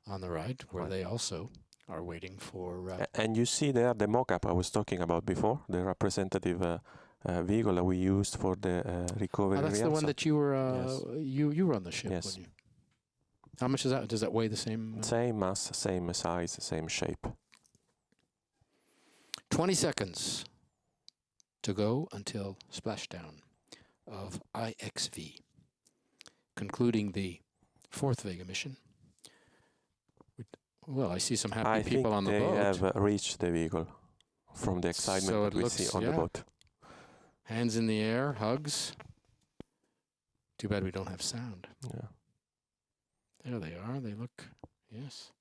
on the right, where they also are waiting for... And you see there the mock-up I was talking about before, the representative vehicle that we used for the recovery. That's the one that you were you were on the ship, yes. weren't you? How much is that? Does that weigh the same? Same mass, same size, same shape. 20 seconds to go until splashdown of IXV, concluding the 4th Vega mission. Well, I see some happy people on the boat. I think they have reached the vehicle from the excitement that we see on the boat. Hands in the air, hugs. Too bad we don't have sound. Yeah. There they are. They look, yes.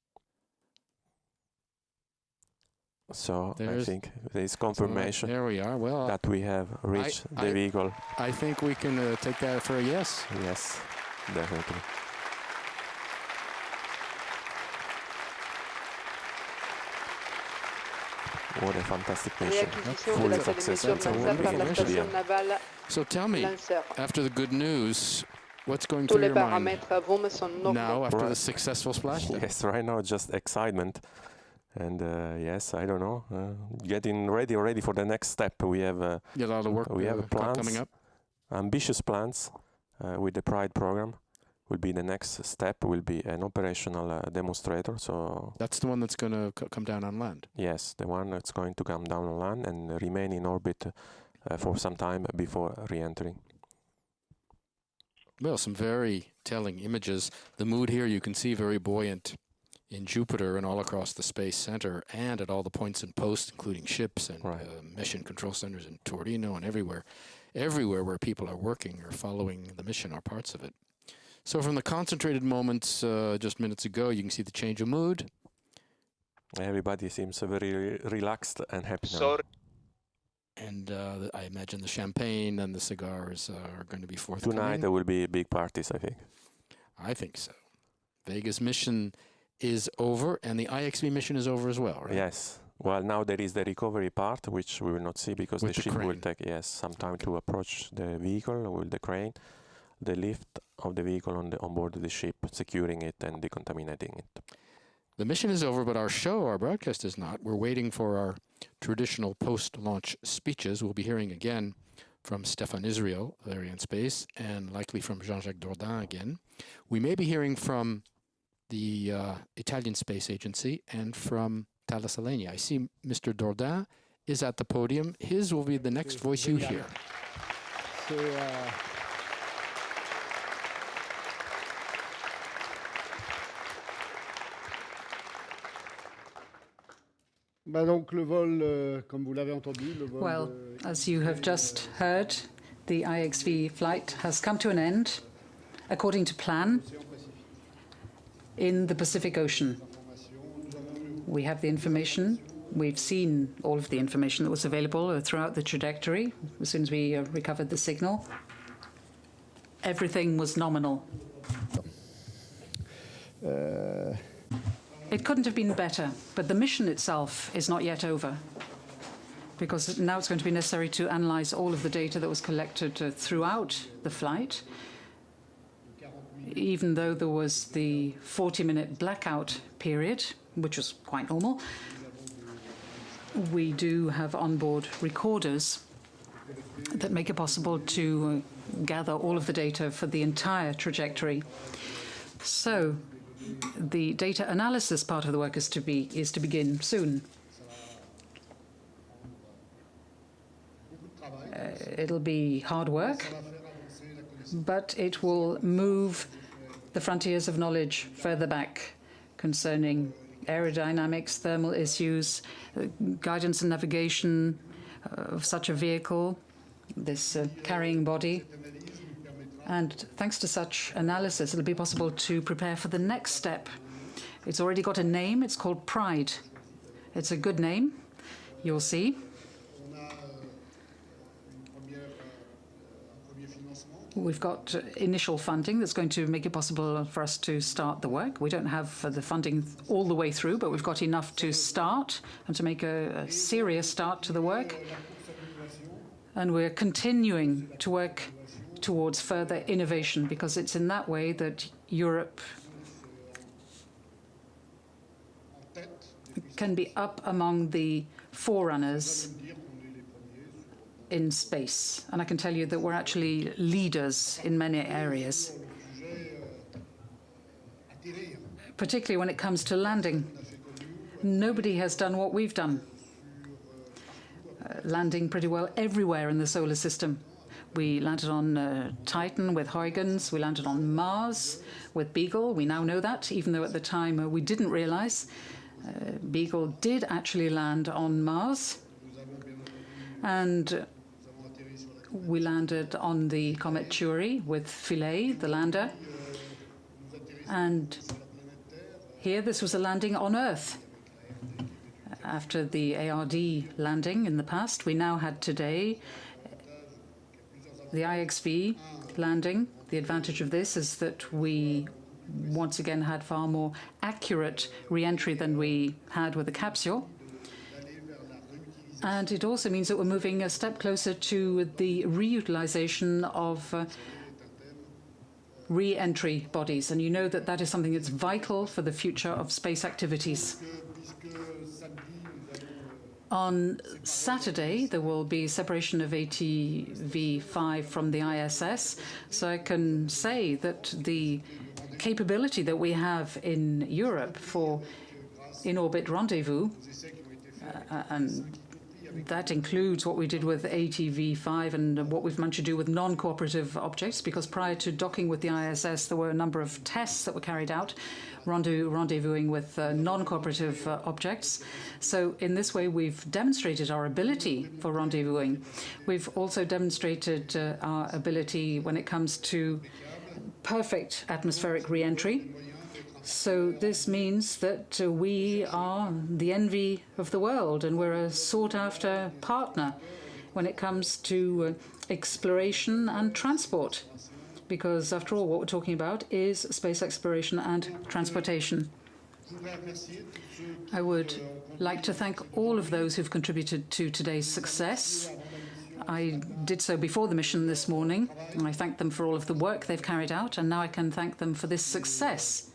So I think there is confirmation there we are. Well, that we have reached the vehicle. I think we can take that for a yes. Yes, definitely. What a fantastic mission. Réacquisition de Fully la télémétrie successful. lancée par la station navale So tell me, lanceur. after the good news, what's going Tous through les your mind paramètres vont me son ordre. now after the successful splashdown? Yes, right now just excitement. And yes, I don't know, getting ready for the next step. We have a lot of work we have plans, coming up. Ambitious plans with the Pride program. Will be the next step. Will be an operational demonstrator. So that's the one that's going to come down on land. Yes, the one that's going to come down on land and remain in orbit for some time before re-entering. Well, some very telling images. The mood here you can see very buoyant in Jupiter and all across the Space Center and at all the points and posts, including ships and mission control centers in Torino and everywhere. Everywhere where people are working or following the mission are parts of it. So from the concentrated moments just minutes ago, you can see the change of mood. Everybody seems very relaxed and happy now. And I imagine the champagne and the cigars are going to be forthcoming. Tonight there will be big parties, I think. I think so. Vega's mission is over, and the IXV mission is over as well, right? Yes. Well, now there is the recovery part, which we will not see because With the the ship will crane. take some time to approach the vehicle with the crane, the lift of the vehicle on board the ship, securing it and decontaminating it. The mission is over, but our show, our broadcast is not. We're waiting for our traditional post-launch speeches. We'll be hearing again from Stéphane Israel of Arianespace and likely from Jean-Jacques Dordain again. We may be hearing from the Italian Space Agency and from Thales Alenia. I see Mr. Dordain is at the podium. His will be the next voice you hear. Donc le vol, comme vous l'avez entendu, le vol. Well, as you have just heard, the IXV flight has come to an end, according to plan, in the Pacific Ocean. We have the information. We've seen all of the information that was available throughout the trajectory as soon as we recovered the signal. Everything was nominal. It couldn't have been better, but the mission itself is not yet over, because now it's going to be necessary to analyze all of the data that was collected throughout the flight. Even though there was the 40-minute blackout period, which was quite normal, we do have onboard recorders that make it possible to gather all of the data for the entire trajectory. So the data analysis part of the work is to begin soon. It'll be hard work, but it will move the frontiers of knowledge further back concerning aerodynamics, thermal issues, guidance and navigation of such a vehicle, this carrying body. And thanks to such analysis, it'll be possible to prepare for the next step. It's already got a name. It's called Pride. It's a good name. You'll see. We've got initial funding that's going to make it possible for us to start the work. We don't have the funding all the way through, but we've got enough to start and to make a serious start to the work. And we're continuing to work towards further innovation, because it's in that way that Europe can be up among the forerunners in space. And I can tell you that we're actually leaders in many areas, particularly when it comes to landing. Nobody has done what we've done, landing pretty well everywhere in the solar system. We landed on Titan with Huygens. We landed on Mars with Beagle. We now know that, even though at the time we didn't realize. Beagle did actually land on Mars. And we landed on the comet Chury with Philae, the lander. And here, this was a landing on Earth. After the ARD landing in the past, we now had today the IXV landing. The advantage of this is that we once again had far more accurate re-entry than we had with the capsule. And it also means that we're moving a step closer to the reutilization of re-entry bodies. And you know that that is something that's vital for the future of space activities. On Saturday, there will be separation of ATV5 from the ISS. So I can say that the capability that we have in Europe for in-orbit rendezvous, and that includes what we did with ATV5 and what we've managed to do with non-cooperative objects, because prior to docking with the ISS, there were a number of tests that were carried out, rendezvousing with non-cooperative objects. So in this way, we've demonstrated our ability for rendezvousing. We've also demonstrated our ability when it comes to perfect atmospheric re-entry. So this means that we are the envy of the world, and we're a sought-after partner when it comes to exploration and transport, because after all, what we're talking about is space exploration and transportation. I would like to thank all of those who've contributed to today's success. I did so before the mission this morning, and I thank them for all of the work they've carried out, and now I can thank them for this success,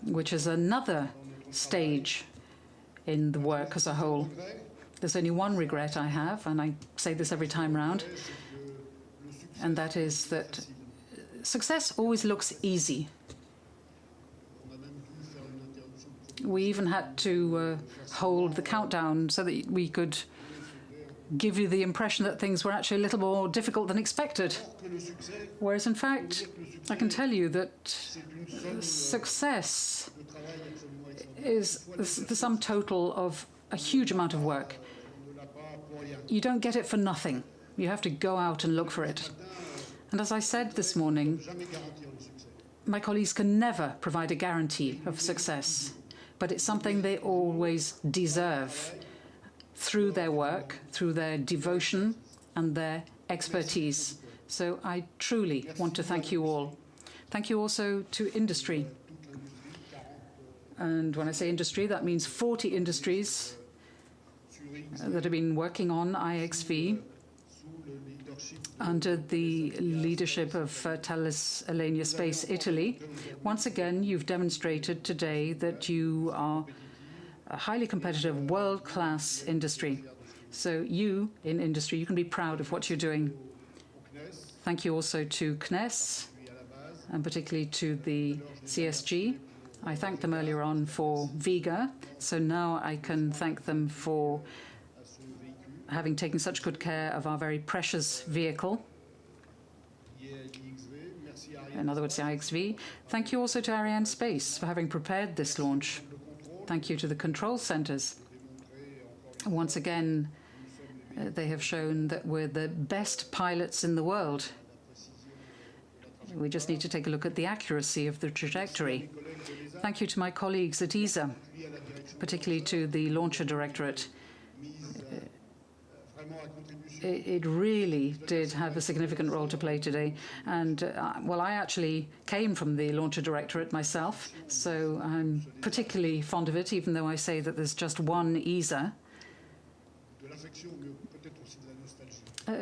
which is another stage in the work as a whole. There's only one regret I have, and I say this every time round, and that is that success always looks easy. We even had to hold the countdown so that we could give you the impression that things were actually a little more difficult than expected. Whereas, in fact, I can tell you that success is the sum total of a huge amount of work. You don't get it for nothing. You have to go out and look for it. And as I said this morning, my colleagues can never provide a guarantee of success, but it's something they always deserve through their work, through their devotion and their expertise. So I truly want to thank you all. Thank you also to industry. And when I say industry, that means 40 industries that have been working on IXV under the leadership of Thales Alenia Space Italy. Once again, you've demonstrated today that you are a highly competitive, world-class industry. So you, in industry, you can be proud of what you're doing. Thank you also to CNES, and particularly to the CSG. I thanked them earlier on for Vega, so now I can thank them for having taken such good care of our very precious vehicle. In other words, the IXV. Thank you also to Arianespace for having prepared this launch. Thank you to the control centers. Once again, they have shown that we're the best pilots in the world. We just need to take a look at the accuracy of the trajectory. Thank you to my colleagues at ESA, particularly to the Launcher Directorate. It really did have a significant role to play today. And, well, I actually came from the Launcher Directorate myself, so I'm particularly fond of it, even though I say that there's just one ESA.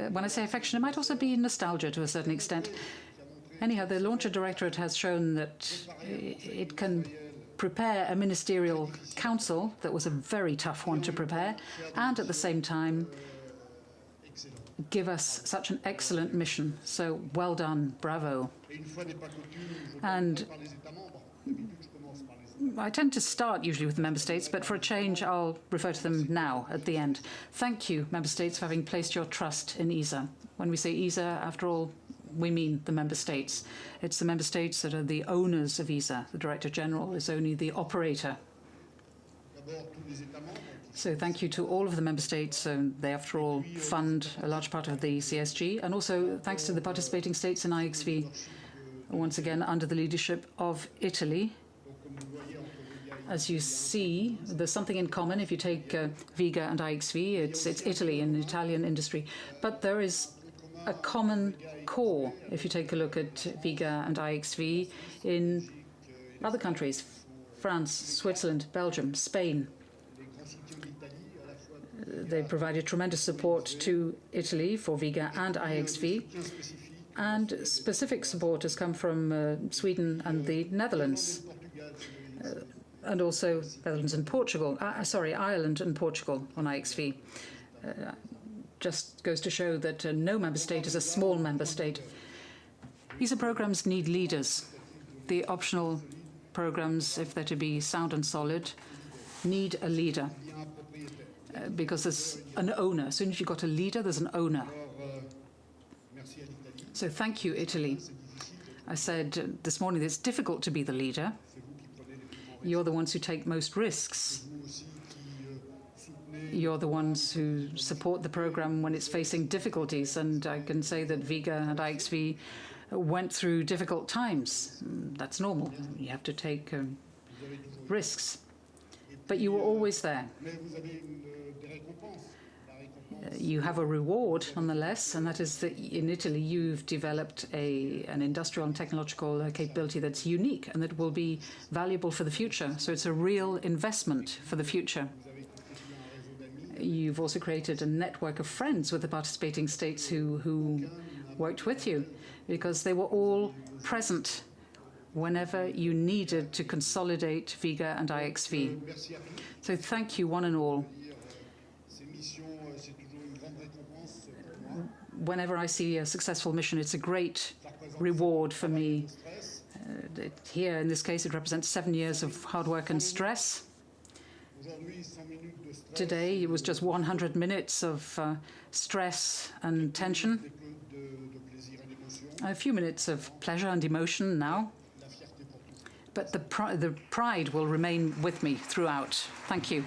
When I say affection, it might also be nostalgia to a certain extent. Anyhow, the Launcher Directorate has shown that it can prepare a ministerial council that was a very tough one to prepare, and at the same time give us such an excellent mission. So well done, bravo. And I tend to start usually with the member states, but for a change, I'll refer to them now at the end. Thank you, member states, for having placed your trust in ESA. When we say ESA, after all, we mean the member states. It's the member states that are the owners of ESA. The Director General is only the operator. So thank you to all of the member states. They, after all, fund a large part of the CSG. And also thanks to the participating states in IXV, once again under the leadership of Italy. As you see, there's something in common. If you take Vega and IXV, it's Italy and Italian industry. But there is a common core if you take a look at Vega and IXV in other countries, France, Switzerland, Belgium, Spain. They provided tremendous support to Italy for Vega and IXV, and specific support has come from Sweden and the Netherlands, and also Netherlands and Portugal. Ireland and Portugal on IXV. Just goes to show that no member state is a small member state. ESA programs need leaders. The optional programs, if they're to be sound and solid, need a leader. Because there's an owner. As soon as you've got a leader, there's an owner. So thank you, Italy. I said this morning that it's difficult to be the leader. You're the ones who take most risks. You're the ones who support the program when it's facing difficulties. And I can say that Vega and IXV went through difficult times. That's normal. You have to take risks. But you were always there. You have a reward, nonetheless, and that is that in Italy you've developed an industrial and technological capability that's unique and that will be valuable for the future. So it's a real investment for the future. You've also created a network of friends with the participating states who worked with you, because they were all present whenever you needed to consolidate Vega and IXV. So thank you, one and all. Whenever I see a successful mission, it's a great reward for me. Here, in this case, it represents 7 years of hard work and stress. Today, it was just 100 minutes of stress and tension. A few minutes of pleasure and emotion now. But the pride will remain with me throughout. Thank you.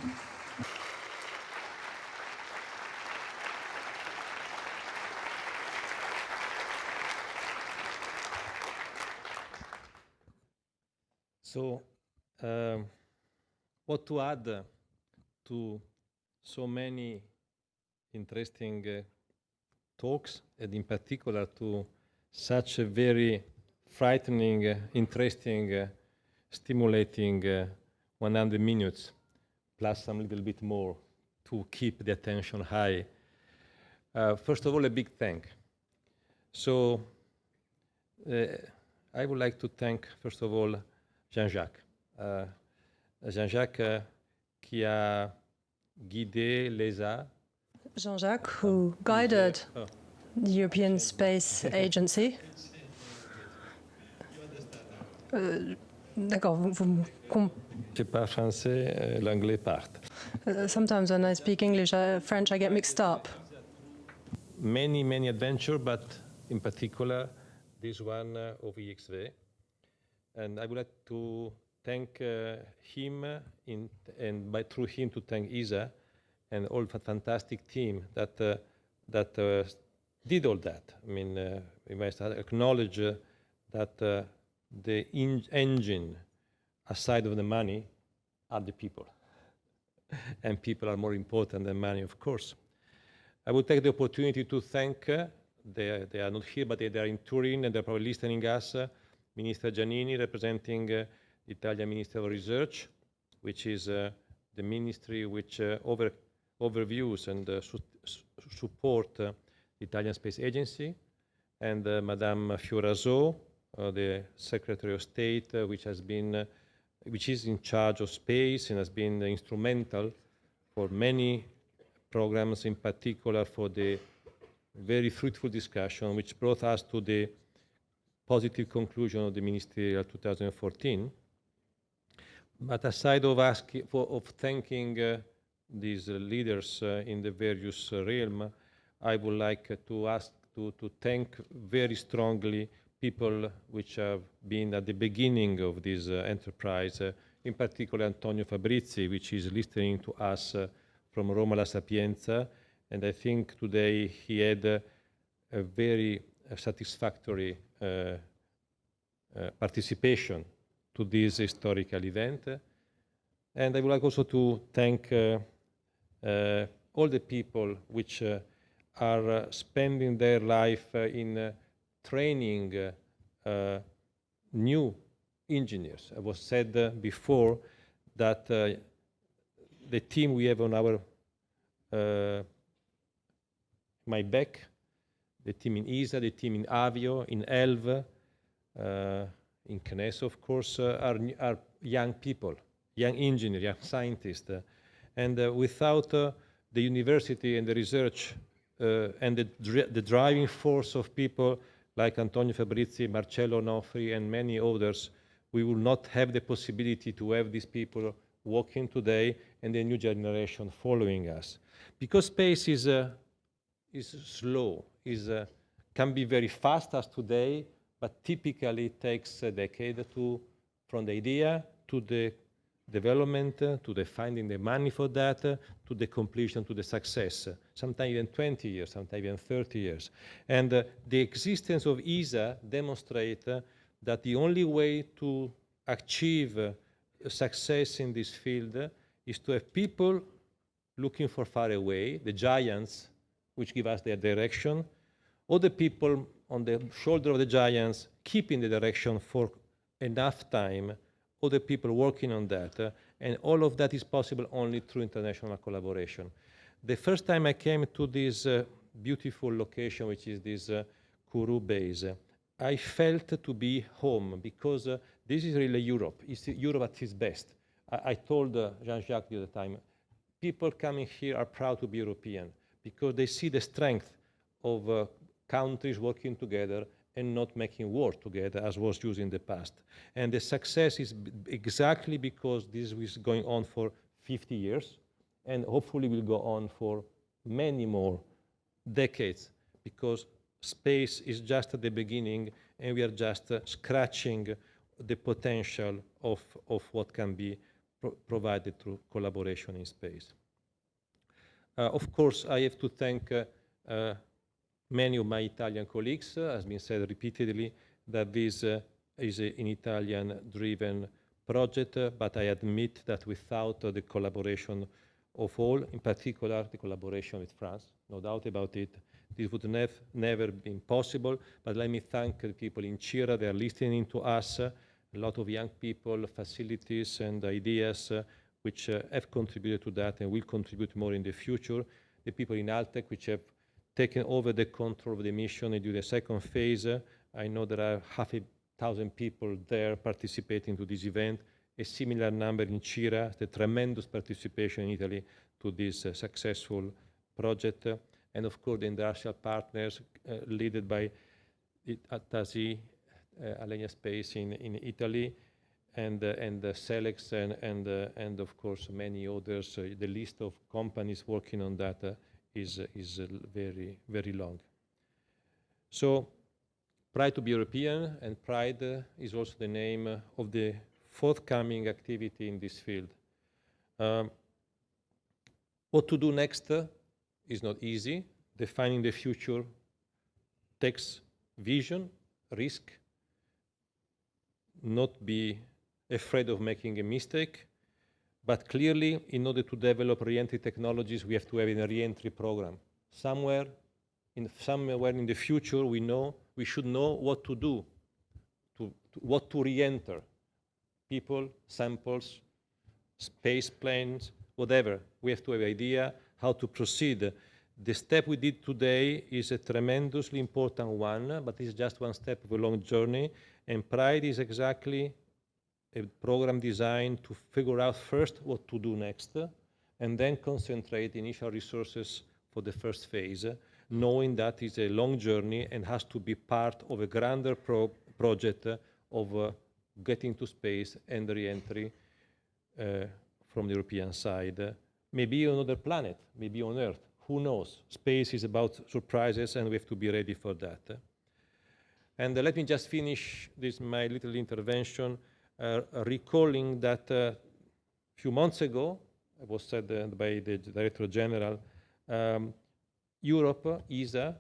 So, what to add to so many interesting talks, and in particular to such a very frightening, interesting, stimulating 100 minutes, plus some little bit more to keep the attention high. First of all, a big thank. So, I would like to thank, first of all, Jean-Jacques. Jean-Jacques qui a guidé l'ESA. Jean-Jacques, who guided the European Space Agency. D'accord, vous Je parle français, l'anglais part. Sometimes when I speak English, French, I get mixed up. Many adventures, but in particular, this one of IXV. And I would like to thank him, and through him to thank ESA and all the fantastic team that did all that. I mean, we must acknowledge that the engine, aside of the money, are the people. And people are more important than money, of course. I would take the opportunity to thank, they are not here, but they are in Turin, and they're probably listening us, Minister Giannini, representing the Italian Ministry of Research, which is the ministry which overviews and support the Italian Space Agency, and Madame Fioraso, the Secretary of State, which is in charge of space and has been instrumental for many programs, in particular for the very fruitful discussion which brought us to the positive conclusion of the Ministerial 2014. But aside of thanking these leaders in the various realms, I would like to thank very strongly people which have been at the beginning of this enterprise, in particular Antonio Fabrizi, which is listening to us from Roma La Sapienza, and I think today he had a very satisfactory participation to this historical event. And I would like also to thank all the people which are spending their life in training new engineers. It was said before that the team we have on our my back, the team in ESA, the team in Avio, in ELV, in CNES, of course, are young people, young engineers, young scientists. And without the university and the research and the driving force of people like Antonio Fabrizi, Marcello Onofri, and many others, we will not have the possibility to have these people working today and the new generation following us. Because space is slow, can be very fast as today, but typically it takes a decade from the idea to the development, to the finding the money for that, to the completion, to the success, sometimes even 20 years, sometimes even 30 years. And the existence of ESA demonstrates that the only way to achieve success in this field is to have people looking for far away, the giants, which give us their direction, or the people on the shoulder of the giants keeping the direction for enough time, other people working on that, and all of that is possible only through international collaboration. The first time I came to this beautiful location, which is this Kourou base, I felt to be home, because this is really Europe. It's Europe at its best. I told Jean-Jacques the other time, people coming here are proud to be European, because they see the strength of countries working together and not making war together, as was used in the past. And the success is exactly because this is going on for 50 years, and hopefully will go on for many more decades, because space is just at the beginning, and we are just scratching the potential of what can be provided through collaboration in space. Of course, I have to thank many of my Italian colleagues, has been said repeatedly, that this is an Italian-driven project, but I admit that without the collaboration of all, in particular the collaboration with France, no doubt about it, this would never been possible. But let me thank the people in Cira, they are listening to us, a lot of young people, facilities and ideas which have contributed to that and will contribute more in the future. The people in Altec, which have taken over the control of the mission and do the second phase. I know there are 500,000 people there participating to this event, a similar number in Cira, the tremendous participation in Italy to this successful project. And of course, the industrial partners led by TASI, Arianespace in Italy, and Selex, and of course many others. The list of companies working on that is very, very long. So, Pride to be European, and Pride is also the name of the forthcoming activity in this field. What to do next is not easy. Defining the future takes vision, risk, not be afraid of making a mistake. But clearly, in order to develop reentry technologies, we have to have a reentry program. Somewhere in the future, we should know what to do, what to reenter. People, samples, space planes, whatever. We have to have an idea how to proceed. The step we did today is a tremendously important one, but it's just one step of a long journey. And Pride is exactly a program designed to figure out first what to do next, and then concentrate initial resources for the first phase, knowing that it's a long journey and has to be part of a grander project of getting to space and re-entry from the European side. Maybe on another planet, maybe on Earth, who knows? Space is about surprises, and we have to be ready for that. And let me just finish my little intervention recalling that a few months ago, it was said by the Director General, Europe, ESA,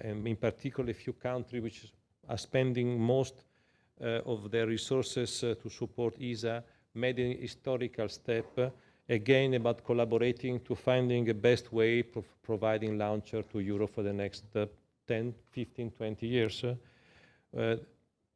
and in particular a few countries which are spending most of their resources to support ESA, made an historical step, again about collaborating to finding a best way of providing launcher to Europe for the next 10, 15, 20 years.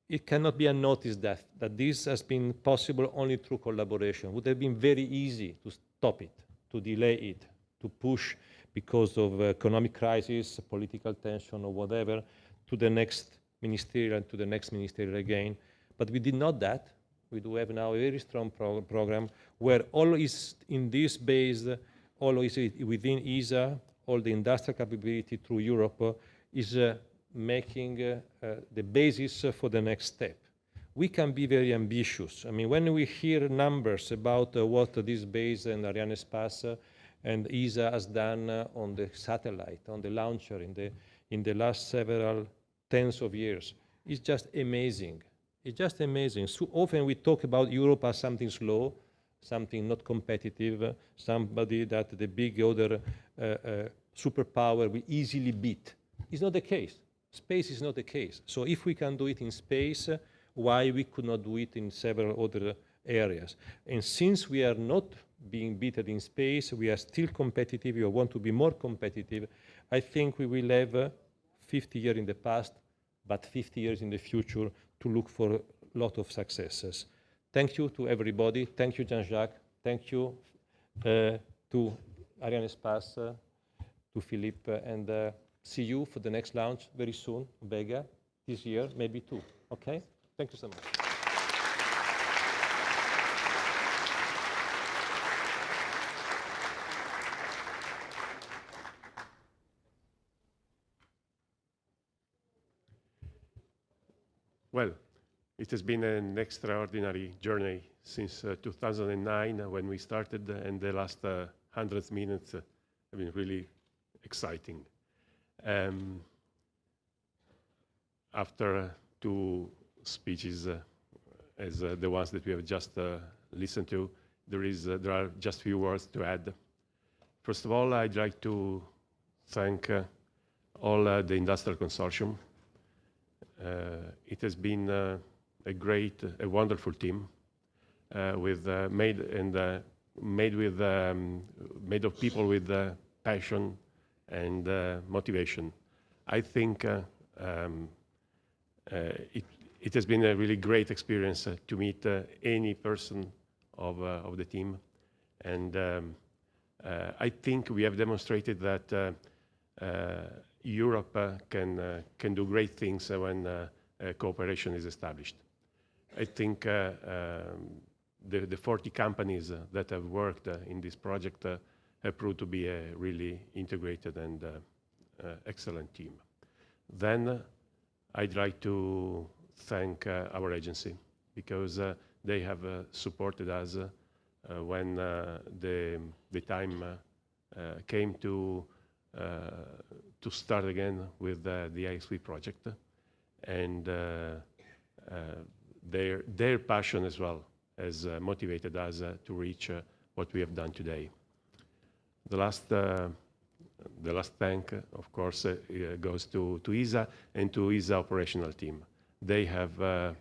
It cannot be unnoticed that this has been possible only through collaboration. It would have been very easy to stop it, to delay it, to push because of economic crisis, political tension, or whatever, to the next ministerial and to the next ministerial again. But we did not that. We do have now a very strong program where all is in this base, all is within ESA, all the industrial capability through Europe is making the basis for the next step. We can be very ambitious. I mean, when we hear numbers about what this base and Arianespace and ESA has done on the satellite, on the launcher in the last several tens of years, it's just amazing. It's just amazing. So often we talk about Europe as something slow, something not competitive, somebody that the big other superpower will easily beat. It's not the case. Space is not the case. So if we can do it in space, why we could not do it in several other areas? And since we are not being beaten in space, we are still competitive, we want to be more competitive, I think we will have 50 years in the past, but 50 years in the future to look for a lot of successes. Thank you to everybody. Thank you, Jean-Jacques. Thank you to Arianespace, to Philippe, and see you for the next launch very soon, Vega, this year, maybe too. Okay? Thank you so much. Well, it has been an extraordinary journey since 2009 when we started, and the last 100 minutes have been really exciting. After two speeches as the ones that we have just listened to, there are just few words to add. First of all, I'd like to thank all the industrial consortium. It has been a wonderful team made of people with passion and motivation. I think it has been a really great experience to meet any person of the team, and I think we have demonstrated that Europe can do great things when cooperation is established. I think the 40 companies that have worked in this project have proved to be a really integrated and excellent team. Then I'd like to thank our agency, because they have supported us when the time came to start again with the IXV project, and their passion as well has motivated us to reach what we have done today. The last thank, of course, goes to ESA and to ESA operational team. They have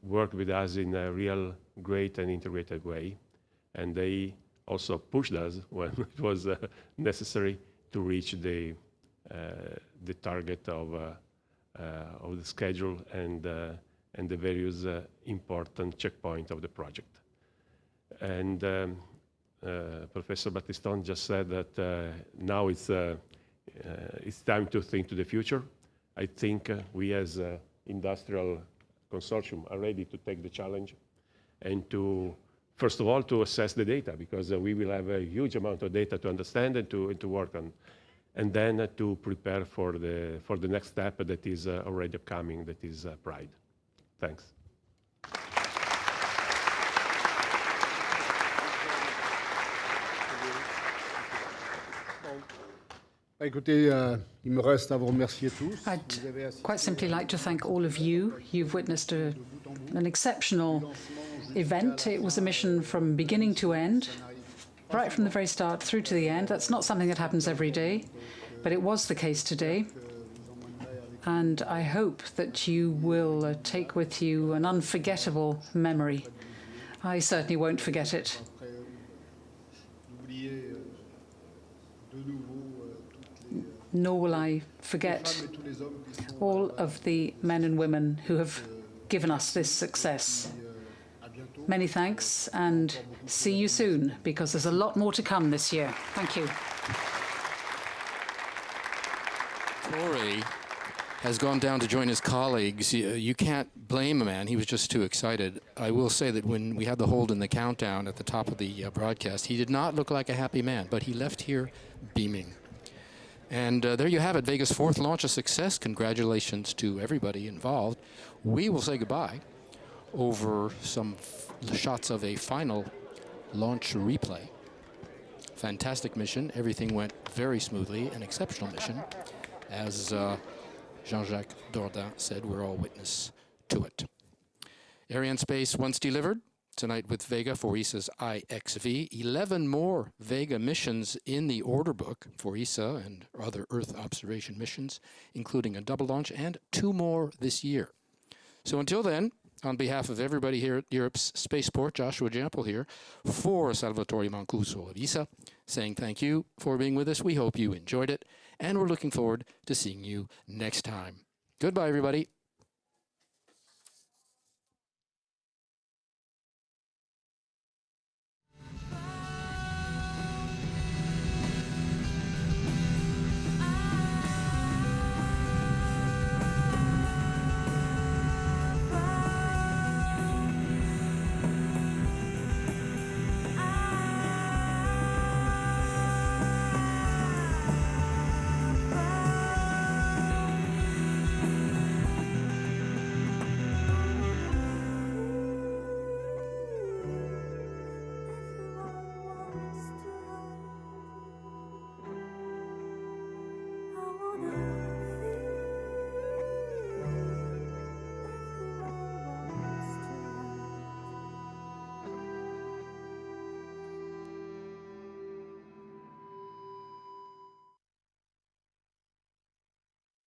worked with us in a real great and integrated way, and they also pushed us when it was necessary to reach the target of the schedule and the various important checkpoints of the project. And Professor Battiston just said that now it's time to think to the future. I think we as industrial consortium are ready to take the challenge and to, first of all, to assess the data, because we will have a huge amount of data to understand and to work on, and then to prepare for the next step that is already upcoming, that is Pride. Thanks. Écoutez, il me reste à vous remercier tous. I'd quite simply like to thank all of you. You've witnessed an exceptional event. It was a mission from beginning to end, right from the very start through to the end. That's not something that happens every day, but it was the case today. And I hope that you will take with you an unforgettable memory. I certainly won't forget it. Nor will I forget all of the men and women who have given us this success. Many thanks, and see you soon, because there's a lot more to come this year. Thank you. Corey has gone down to join his colleagues. You can't blame a man. He was just too excited. I will say that when we had the hold in the countdown at the top of the broadcast, he did not look like a happy man, but he left here beaming. And there you have it, Vega's fourth launch a success. Congratulations to everybody involved. We will say goodbye over some shots of a final launch replay. Fantastic mission. Everything went very smoothly. An exceptional mission. As Jean-Jacques Dordain said, we're all witness to it. Arianespace once delivered. Tonight with Vega for ESA's IXV. 11 more Vega missions in the order book for ESA and other Earth observation missions, including a double launch and 2 more this year. So until then, on behalf of everybody here at Europe's Spaceport, Joshua Jample here, for Salvatore Mancuso of ESA, saying thank you for being with us. We hope you enjoyed it, and we're looking forward to seeing you next time. Goodbye, everybody. I wanna